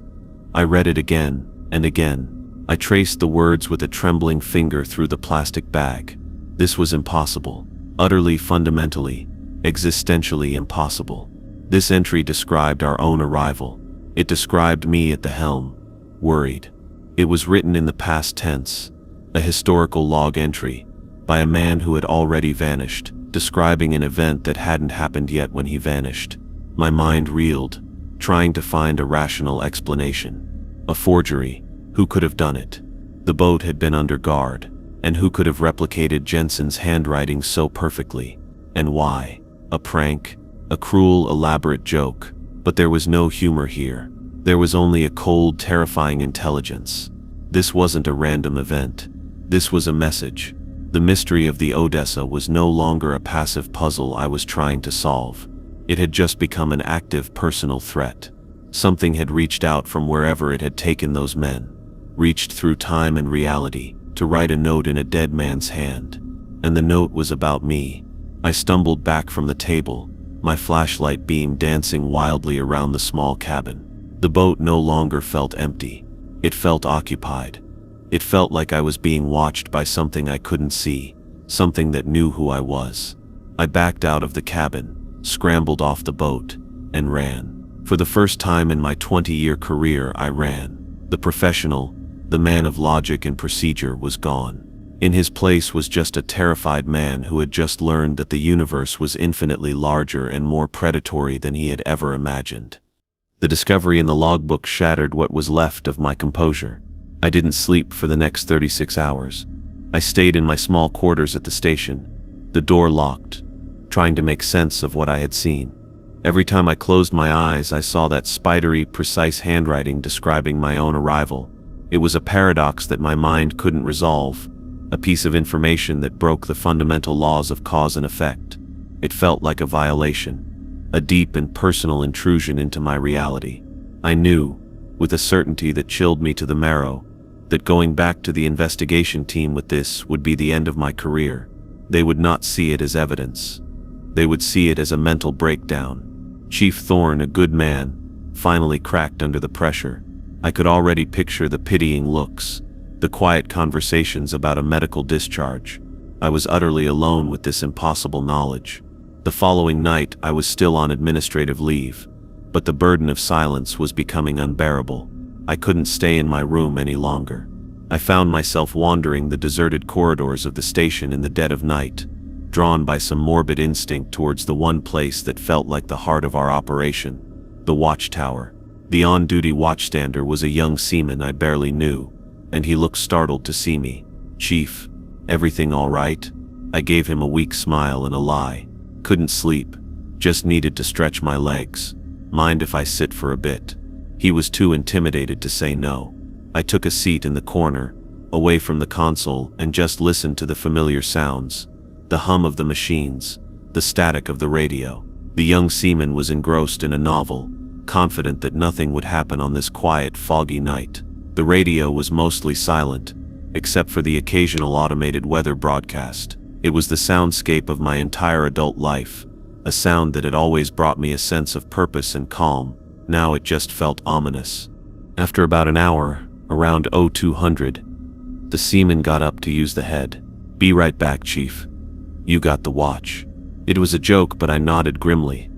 I read it again and again. I traced the words with a trembling finger through the plastic bag. This was impossible. Utterly, fundamentally, existentially impossible. This entry described our own arrival. It described me at the helm, worried. It was written in the past tense, a historical log entry, by a man who had already vanished, describing an event that hadn't happened yet when he vanished. My mind reeled, trying to find a rational explanation. A forgery. Who could have done it? The boat had been under guard, and who could have replicated Jensen's handwriting so perfectly? And why? A prank? A cruel, elaborate joke? But there was no humor here. There was only a cold, terrifying intelligence. This wasn't a random event. This was a message. The mystery of the Odessa was no longer a passive puzzle I was trying to solve. It had just become an active, personal threat. Something had reached out from wherever it had taken those men. Reached through time and reality, to write a note in a dead man's hand. And the note was about me. I stumbled back from the table, my flashlight beam dancing wildly around the small cabin. The boat no longer felt empty. It felt occupied. It felt like I was being watched by something I couldn't see, something that knew who I was. I backed out of the cabin, scrambled off the boat, and ran. For the first time in my 20-year career, I ran. The professional, The man of logic and procedure was gone. In his place was just a terrified man who had just learned that the universe was infinitely larger and more predatory than he had ever imagined. The discovery in the logbook shattered what was left of my composure. I didn't sleep for the next 36 hours. I stayed in my small quarters at the station, the door locked, trying to make sense of what I had seen. Every time I closed my eyes, I saw that spidery, precise handwriting describing my own arrival. It was a paradox that my mind couldn't resolve, a piece of information that broke the fundamental laws of cause and effect. It felt like a violation, a deep and personal intrusion into my reality. I knew, with a certainty that chilled me to the marrow, that going back to the investigation team with this would be the end of my career. They would not see it as evidence. They would see it as a mental breakdown. Chief Thorne, a good man, finally cracked under the pressure. I could already picture the pitying looks, the quiet conversations about a medical discharge. I was utterly alone with this impossible knowledge. The following night, I was still on administrative leave, but the burden of silence was becoming unbearable. I couldn't stay in my room any longer. I found myself wandering the deserted corridors of the station in the dead of night, drawn by some morbid instinct towards the one place that felt like the heart of our operation, the watchtower. The on-duty watchstander was a young seaman I barely knew, and he looked startled to see me. "Chief, everything all right?" I gave him a weak smile and a lie. "Couldn't sleep. Just needed to stretch my legs. Mind if I sit for a bit?" He was too intimidated to say no. I took a seat in the corner, away from the console, and just listened to the familiar sounds. The hum of the machines, the static of the radio. The young seaman was engrossed in a novel, confident that nothing would happen on this quiet, foggy night. The radio was mostly silent, except for the occasional automated weather broadcast. It was the soundscape of my entire adult life, a sound that had always brought me a sense of purpose and calm. Now it just felt ominous. After about an hour, around 0200, the seaman got up to use the head. "Be right back, Chief. You got the watch." It was a joke, but I nodded grimly.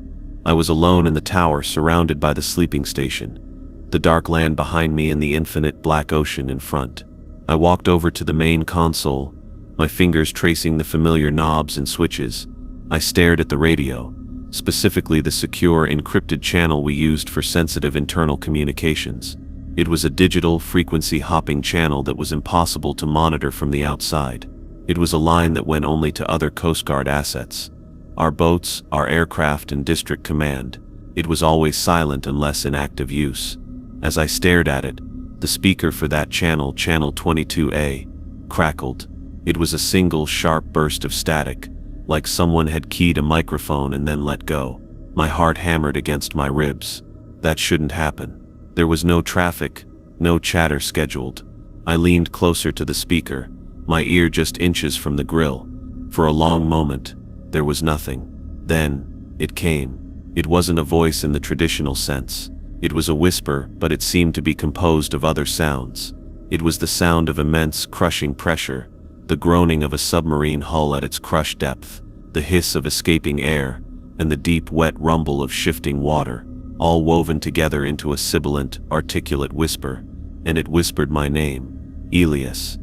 I was alone in the tower, surrounded by the sleeping station, the dark land behind me and the infinite black ocean in front. I walked over to the main console, my fingers tracing the familiar knobs and switches. I stared at the radio, specifically the secure encrypted channel we used for sensitive internal communications. It was a digital, frequency-hopping channel that was impossible to monitor from the outside. It was a line that went only to other Coast Guard assets, our boats, our aircraft, and district command. It was always silent unless in active use. As I stared at it, the speaker for that channel, channel 22A, crackled. It was a single sharp burst of static, like someone had keyed a microphone and then let go. My heart hammered against my ribs. That shouldn't happen. There was no traffic, no chatter scheduled. I leaned closer to the speaker, my ear just inches from the grill. For a long moment, there was nothing. Then, it came. It wasn't a voice in the traditional sense. It was a whisper, but it seemed to be composed of other sounds. It was the sound of immense, crushing pressure, the groaning of a submarine hull at its crushed depth, the hiss of escaping air, and the deep, wet rumble of shifting water, all woven together into a sibilant, articulate whisper. And it whispered my name, Elias.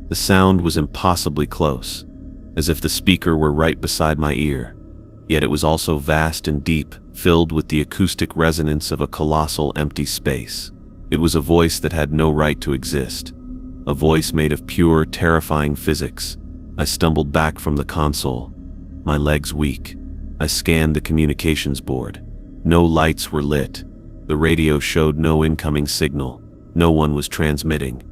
The sound was impossibly close, as if the speaker were right beside my ear. Yet it was also vast and deep, filled with the acoustic resonance of a colossal empty space. It was a voice that had no right to exist, a voice made of pure, terrifying physics. I stumbled back from the console, my legs weak. I scanned the communications board. No lights were lit. The radio showed no incoming signal. No one was transmitting.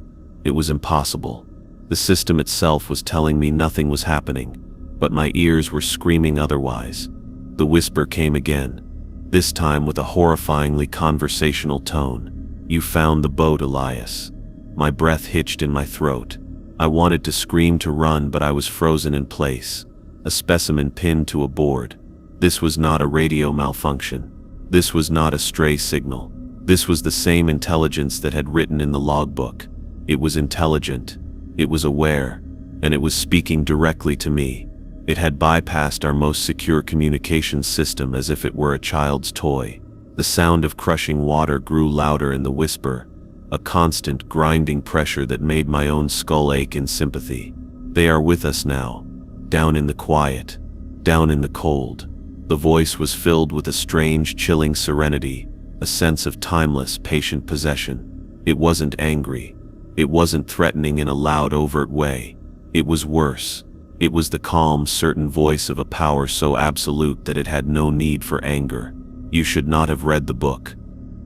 It was impossible. The system itself was telling me nothing was happening, but my ears were screaming otherwise. The whisper came again, this time with a horrifyingly conversational tone. "You found the boat, Elias." My breath hitched in my throat. I wanted to scream, to run, but I was frozen in place, a specimen pinned to a board. This was not a radio malfunction. This was not a stray signal. This was the same intelligence that had written in the logbook. It was intelligent. It was aware, and it was speaking directly to me. It had bypassed our most secure communications system as if it were a child's toy. The sound of crushing water grew louder in the whisper, a constant grinding pressure that made my own skull ache in sympathy. They are with us now, down in the quiet, down in the cold. The voice was filled with a strange, chilling serenity, a sense of timeless, patient possession. It wasn't angry. It wasn't threatening in a loud, overt way. It was worse. It was the calm, certain voice of a power so absolute that it had no need for anger. You should not have read the book.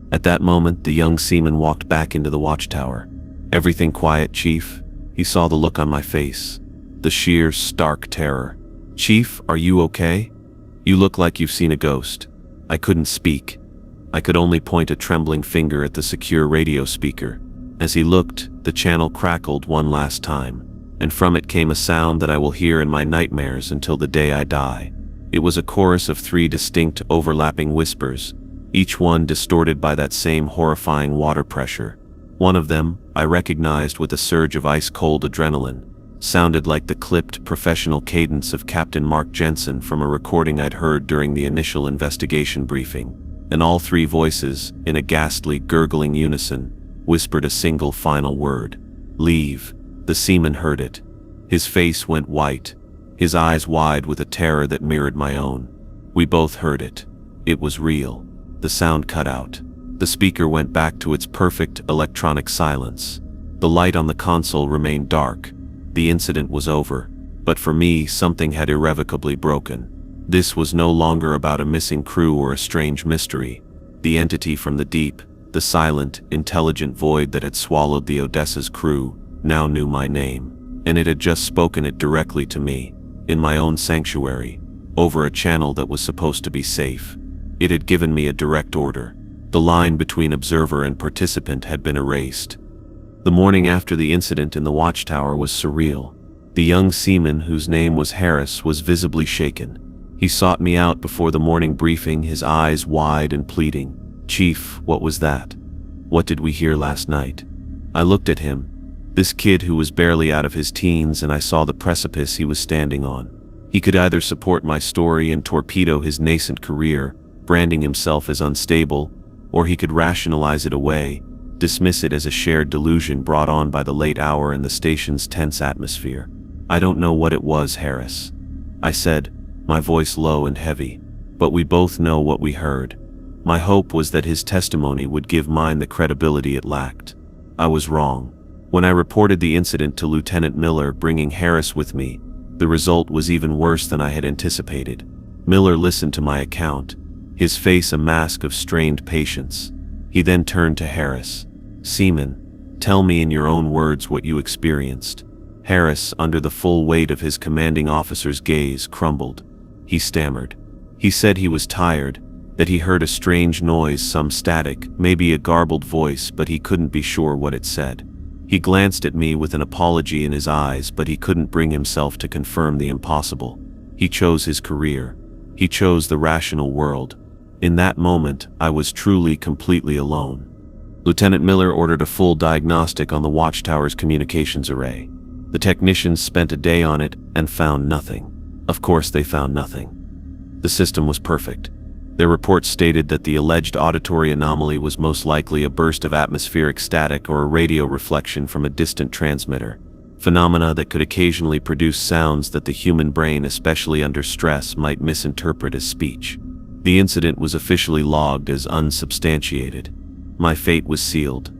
At that moment, the young seaman walked back into the watchtower. Everything quiet, Chief? He saw the look on my face. The sheer, stark terror. Chief, are you okay? You look like you've seen a ghost. I couldn't speak. I could only point a trembling finger at the secure radio speaker. As he looked, the channel crackled one last time, and from it came a sound that I will hear in my nightmares until the day I die. It was a chorus of 3 distinct, overlapping whispers, each one distorted by that same horrifying water pressure. One of them, I recognized with a surge of ice-cold adrenaline, sounded like the clipped, professional cadence of Captain Mark Jensen from a recording I'd heard during the initial investigation briefing. And all 3 voices, in a ghastly, gurgling unison, whispered a single final word. Leave. The seaman heard it. His face went white, his eyes wide with a terror that mirrored my own. We both heard it. It was real. The sound cut out. The speaker went back to its perfect electronic silence. The light on the console remained dark. The incident was over, but for me, something had irrevocably broken. This was no longer about a missing crew or a strange mystery. The entity from the deep, the silent, intelligent void that had swallowed the Odessa's crew, now knew my name, and it had just spoken it directly to me, in my own sanctuary, over a channel that was supposed to be safe. It had given me a direct order. The line between observer and participant had been erased. The morning after the incident in the watchtower was surreal. The young seaman, whose name was Harris, was visibly shaken. He sought me out before the morning briefing, his eyes wide and pleading. Chief, what was that? What did we hear last night? I looked at him, this kid who was barely out of his teens, and I saw the precipice he was standing on. He could either support my story and torpedo his nascent career, branding himself as unstable, or he could rationalize it away, dismiss it as a shared delusion brought on by the late hour and the station's tense atmosphere. I don't know what it was, Harris, I said, my voice low and heavy, but we both know what we heard. My hope was that his testimony would give mine the credibility it lacked. I was wrong. When I reported the incident to Lieutenant Miller, bringing Harris with me, the result was even worse than I had anticipated. Miller listened to my account, his face a mask of strained patience. He then turned to Harris. Seaman, tell me in your own words what you experienced. Harris, under the full weight of his commanding officer's gaze, crumbled. He stammered. He said he was tired, that he heard a strange noise, some static, maybe a garbled voice, but he couldn't be sure what it said. He glanced at me with an apology in his eyes, but he couldn't bring himself to confirm the impossible. He chose his career. He chose the rational world. In that moment, I was truly, completely alone. Lieutenant Miller ordered a full diagnostic on the watchtower's communications array. The technicians spent a day on it and found nothing. Of course, they found nothing. The system was perfect. Their report stated that the alleged auditory anomaly was most likely a burst of atmospheric static or a radio reflection from a distant transmitter, phenomena that could occasionally produce sounds that the human brain, especially under stress, might misinterpret as speech. The incident was officially logged as unsubstantiated. My fate was sealed.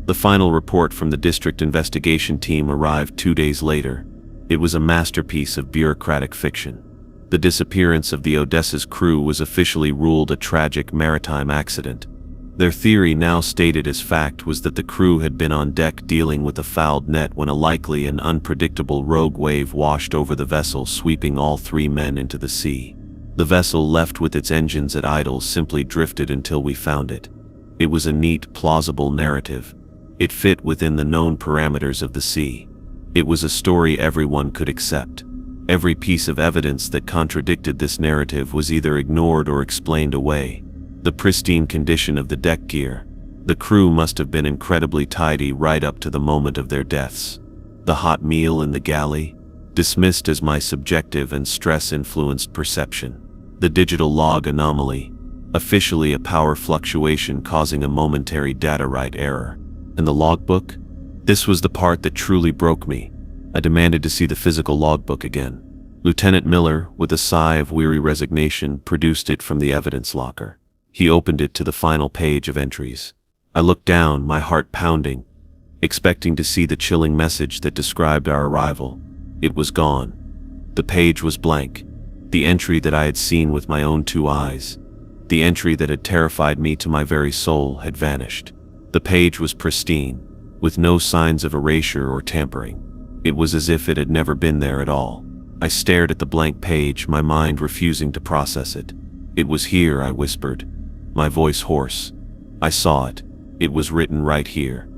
The final report from the district investigation team arrived 2 days later. It was a masterpiece of bureaucratic fiction. The disappearance of the Odessa's crew was officially ruled a tragic maritime accident. Their theory, now stated as fact, was that the crew had been on deck dealing with a fouled net when a likely and unpredictable rogue wave washed over the vessel, sweeping all 3 men into the sea. The vessel, left with its engines at idle, simply drifted until we found it. It was a neat, plausible narrative. It fit within the known parameters of the sea. It was a story everyone could accept. Every piece of evidence that contradicted this narrative was either ignored or explained away. The pristine condition of the deck gear. The crew must have been incredibly tidy right up to the moment of their deaths. The hot meal in the galley, dismissed as my subjective and stress-influenced perception. The digital log anomaly, officially a power fluctuation causing a momentary data write error. And the logbook? This was the part that truly broke me. I demanded to see the physical logbook again. Lieutenant Miller, with a sigh of weary resignation, produced it from the evidence locker. He opened it to the final page of entries. I looked down, my heart pounding, expecting to see the chilling message that described our arrival. It was gone. The page was blank. The entry that I had seen with my own 2 eyes, the entry that had terrified me to my very soul, had vanished. The page was pristine, with no signs of erasure or tampering. It was as if it had never been there at all. I stared at the blank page, my mind refusing to process it. It was here, I whispered, my voice hoarse. I saw it. It was written right here.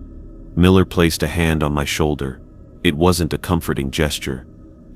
Miller placed a hand on my shoulder. It wasn't a comforting gesture.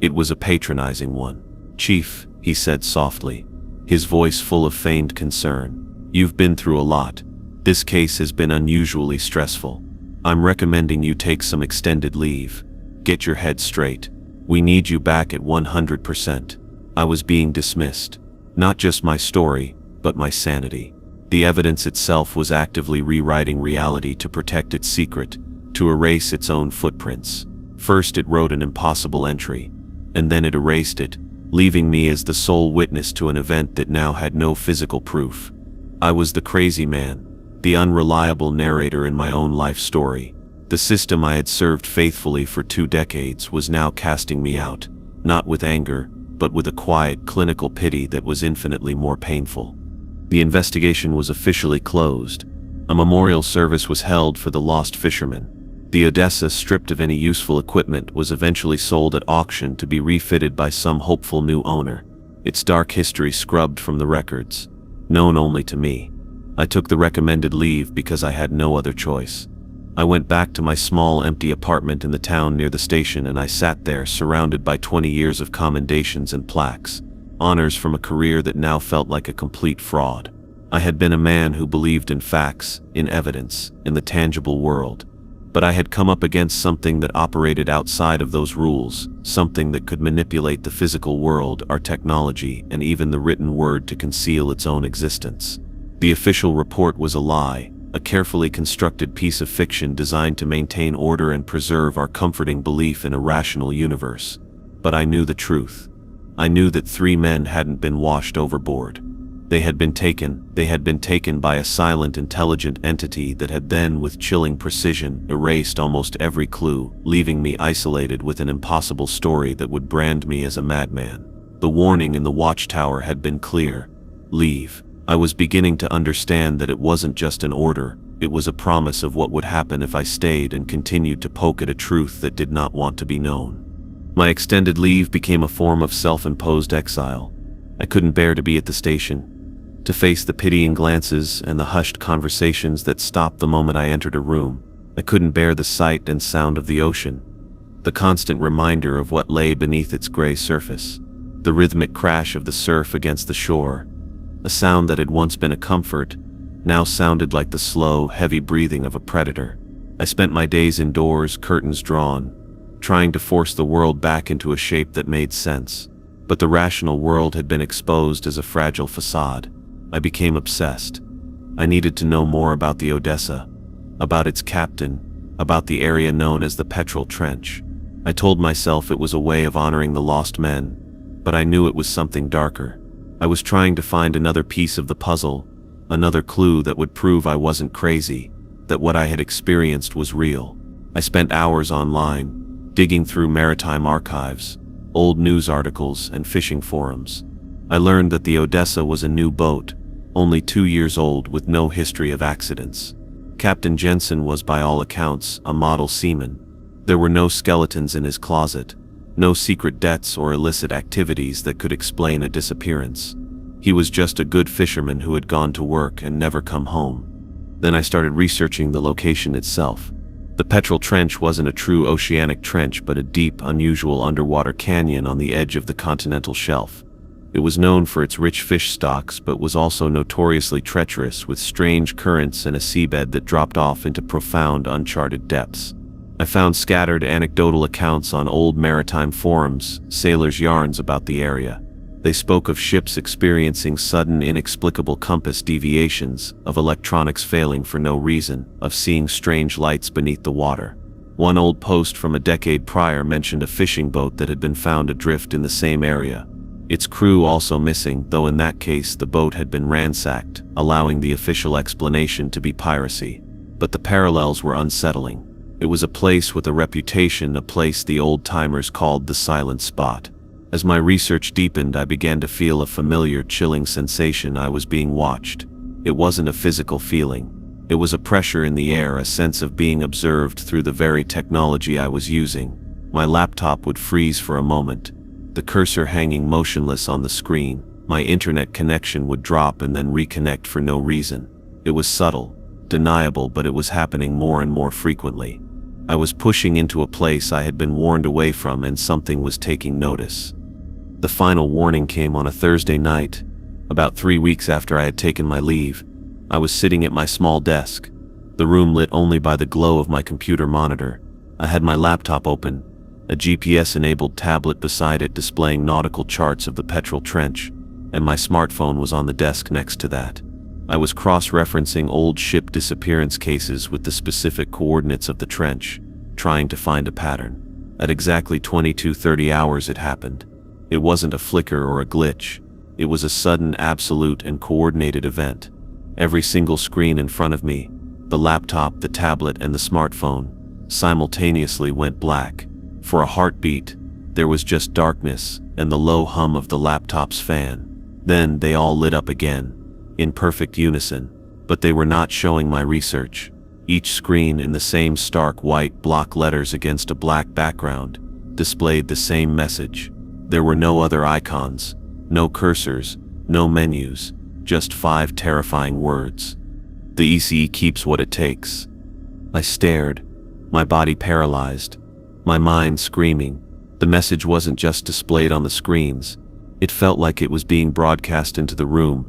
It was a patronizing one. "Chief," he said softly, his voice full of feigned concern, "you've been through a lot. This case has been unusually stressful. I'm recommending you take some extended leave. Get your head straight. We need you back at 100%. I was being dismissed. Not just my story, but my sanity. The evidence itself was actively rewriting reality to protect its secret, to erase its own footprints. First it wrote an impossible entry, and then it erased it, leaving me as the sole witness to an event that now had no physical proof. I was the crazy man, the unreliable narrator in my own life story. The system I had served faithfully for 2 decades was now casting me out, not with anger, but with a quiet, clinical pity that was infinitely more painful. The investigation was officially closed. A memorial service was held for the lost fishermen. The Odessa, stripped of any useful equipment, was eventually sold at auction to be refitted by some hopeful new owner, its dark history scrubbed from the records, known only to me. I took the recommended leave because I had no other choice. I went back to my small empty apartment in the town near the station, and I sat there surrounded by 20 years of commendations and plaques, honors from a career that now felt like a complete fraud. I had been a man who believed in facts, in evidence, in the tangible world. But I had come up against something that operated outside of those rules, something that could manipulate the physical world, our technology, and even the written word to conceal its own existence. The official report was a lie, a carefully constructed piece of fiction designed to maintain order and preserve our comforting belief in a rational universe. But I knew the truth. I knew that 3 men hadn't been washed overboard. They had been taken by a silent, intelligent entity that had then, with chilling precision, erased almost every clue, leaving me isolated with an impossible story that would brand me as a madman. The warning in the watchtower had been clear: leave. I was beginning to understand that it wasn't just an order, it was a promise of what would happen if I stayed and continued to poke at a truth that did not want to be known. My extended leave became a form of self-imposed exile. I couldn't bear to be at the station, to face the pitying glances and the hushed conversations that stopped the moment I entered a room. I couldn't bear the sight and sound of the ocean, the constant reminder of what lay beneath its gray surface, the rhythmic crash of the surf against the shore. A sound that had once been a comfort now sounded like the slow, heavy breathing of a predator. I spent my days indoors, curtains drawn, trying to force the world back into a shape that made sense. But the rational world had been exposed as a fragile facade. I became obsessed. I needed to know more about the Odessa, about its captain, about the area known as the Petrol Trench. I told myself it was a way of honoring the lost men, but I knew it was something darker. I was trying to find another piece of the puzzle, another clue that would prove I wasn't crazy, that what I had experienced was real. I spent hours online, digging through maritime archives, old news articles, and fishing forums. I learned that the Odessa was a new boat, only 2 years old, with no history of accidents. Captain Jensen was, by all accounts, a model seaman. There were no skeletons in his closet, no secret debts or illicit activities that could explain a disappearance. He was just a good fisherman who had gone to work and never come home. Then I started researching the location itself. The Petrol Trench wasn't a true oceanic trench, but a deep, unusual underwater canyon on the edge of the continental shelf. It was known for its rich fish stocks, but was also notoriously treacherous, with strange currents and a seabed that dropped off into profound, uncharted depths. I found scattered anecdotal accounts on old maritime forums, sailors' yarns about the area. They spoke of ships experiencing sudden inexplicable compass deviations, of electronics failing for no reason, of seeing strange lights beneath the water. One old post from a decade prior mentioned a fishing boat that had been found adrift in the same area. Its crew also missing, though in that case the boat had been ransacked, allowing the official explanation to be piracy. But the parallels were unsettling. It was a place with a reputation, a place the old-timers called the silent spot. As my research deepened, I began to feel a familiar, chilling sensation. I was being watched. It wasn't a physical feeling. It was a pressure in the air, a sense of being observed through the very technology I was using. My laptop would freeze for a moment, the cursor hanging motionless on the screen. My internet connection would drop and then reconnect for no reason. It was subtle, deniable, but it was happening more and more frequently. I was pushing into a place I had been warned away from, and something was taking notice. The final warning came on a Thursday night, about 3 weeks after I had taken my leave. I was sitting at my small desk, the room lit only by the glow of my computer monitor. I had my laptop open, a GPS-enabled tablet beside it displaying nautical charts of the Petrel Trench, and my smartphone was on the desk next to that. I was cross-referencing old ship disappearance cases with the specific coordinates of the trench, trying to find a pattern. At exactly 22:30 hours it happened. It wasn't a flicker or a glitch. It was a sudden, absolute, and coordinated event. Every single screen in front of me, the laptop, the tablet, and the smartphone, simultaneously went black. For a heartbeat, there was just darkness and the low hum of the laptop's fan. Then they all lit up again, in perfect unison, but they were not showing my research. Each screen, in the same stark white block letters against a black background, displayed the same message. There were no other icons, no cursors, no menus, just 5 terrifying words. The ECE keeps what it takes. I stared, my body paralyzed, my mind screaming. The message wasn't just displayed on the screens. It felt like it was being broadcast into the room,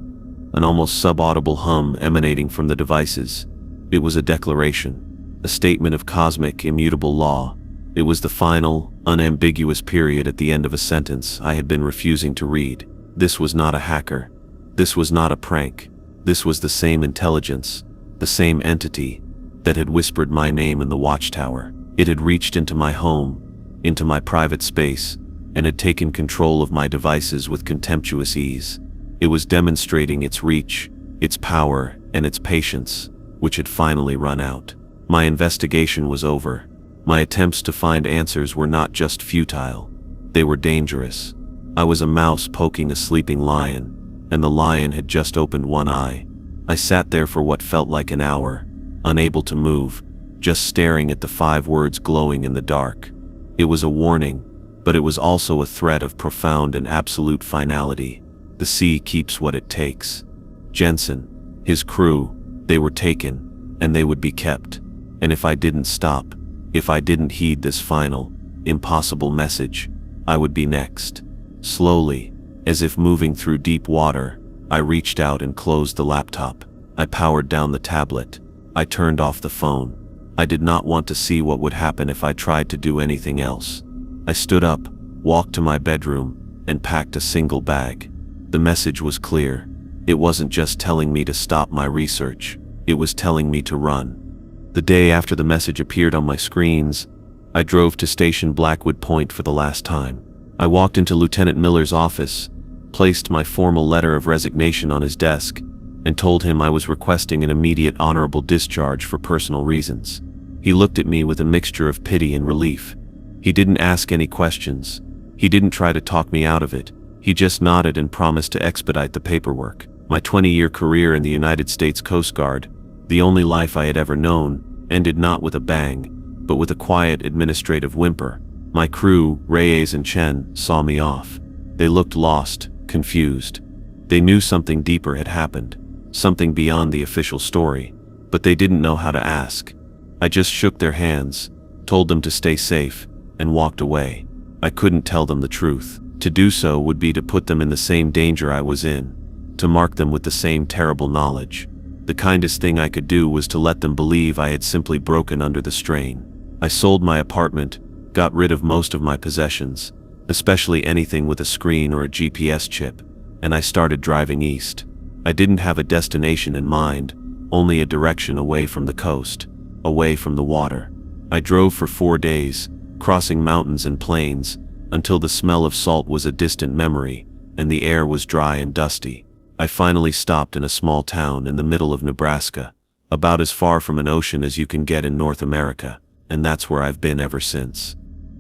an almost subaudible hum emanating from the devices. It was a declaration, a statement of cosmic, immutable law. It was the final, unambiguous period at the end of a sentence I had been refusing to read. This was not a hacker. This was not a prank. This was the same intelligence, the same entity that had whispered my name in the watchtower. It had reached into my home, into my private space, and had taken control of my devices with contemptuous ease. It was demonstrating its reach, its power, and its patience, which had finally run out. My investigation was over. My attempts to find answers were not just futile, they were dangerous. I was a mouse poking a sleeping lion, and the lion had just opened one eye. I sat there for what felt like an hour, unable to move, just staring at the 5 words glowing in the dark. It was a warning, but it was also a threat of profound and absolute finality. The sea keeps what it takes. Jensen, his crew, they were taken, and they would be kept. And if I didn't stop, if I didn't heed this final, impossible message, I would be next. Slowly, as if moving through deep water, I reached out and closed the laptop. I powered down the tablet. I turned off the phone. I did not want to see what would happen if I tried to do anything else. I stood up, walked to my bedroom, and packed a single bag. The message was clear. It wasn't just telling me to stop my research. It was telling me to run. The day after the message appeared on my screens, I drove to Station Blackwood Point for the last time. I walked into Lieutenant Miller's office, placed my formal letter of resignation on his desk, and told him I was requesting an immediate honorable discharge for personal reasons. He looked at me with a mixture of pity and relief. He didn't ask any questions. He didn't try to talk me out of it. He just nodded and promised to expedite the paperwork. My 20-year career in the United States Coast Guard, the only life I had ever known, ended not with a bang, but with a quiet administrative whimper. My crew, Reyes and Chen, saw me off. They looked lost, confused. They knew something deeper had happened, something beyond the official story, but they didn't know how to ask. I just shook their hands, told them to stay safe, and walked away. I couldn't tell them the truth. To do so would be to put them in the same danger I was in, to mark them with the same terrible knowledge. The kindest thing I could do was to let them believe I had simply broken under the strain. I sold my apartment, got rid of most of my possessions, especially anything with a screen or a GPS chip, and I started driving east. I didn't have a destination in mind, only a direction away from the coast, away from the water. I drove for 4 days, crossing mountains and plains, until the smell of salt was a distant memory, and the air was dry and dusty. I finally stopped in a small town in the middle of Nebraska, about as far from an ocean as you can get in North America, and that's where I've been ever since.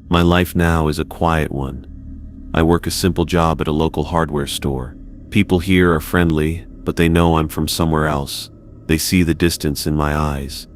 My life now is a quiet one. I work a simple job at a local hardware store. People here are friendly, but they know I'm from somewhere else. They see the distance in my eyes.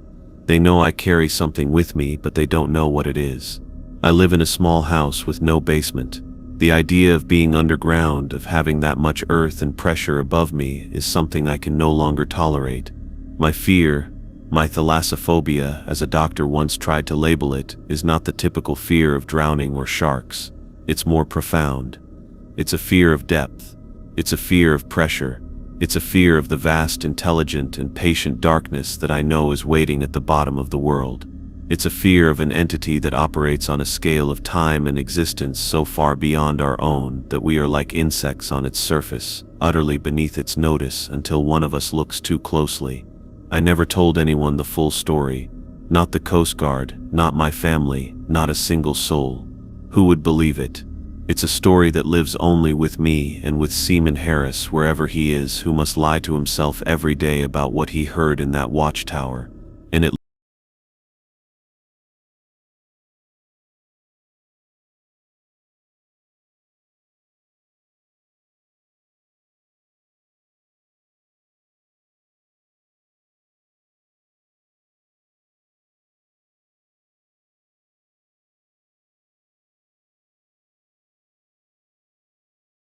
They know I carry something with me, but they don't know what it is. I live in a small house with no basement. The idea of being underground, of having that much earth and pressure above me, is something I can no longer tolerate. My fear, my thalassophobia, as a doctor once tried to label it, is not the typical fear of drowning or sharks. It's more profound. It's a fear of depth. It's a fear of pressure. It's a fear of the vast, intelligent, and patient darkness that I know is waiting at the bottom of the world. It's a fear of an entity that operates on a scale of time and existence so far beyond our own that we are like insects on its surface, utterly beneath its notice until one of us looks too closely. I never told anyone the full story. Not the Coast Guard, not my family, not a single soul. Who would believe it? It's a story that lives only with me and with Seaman Harris wherever he is, who must lie to himself every day about what he heard in that watchtower.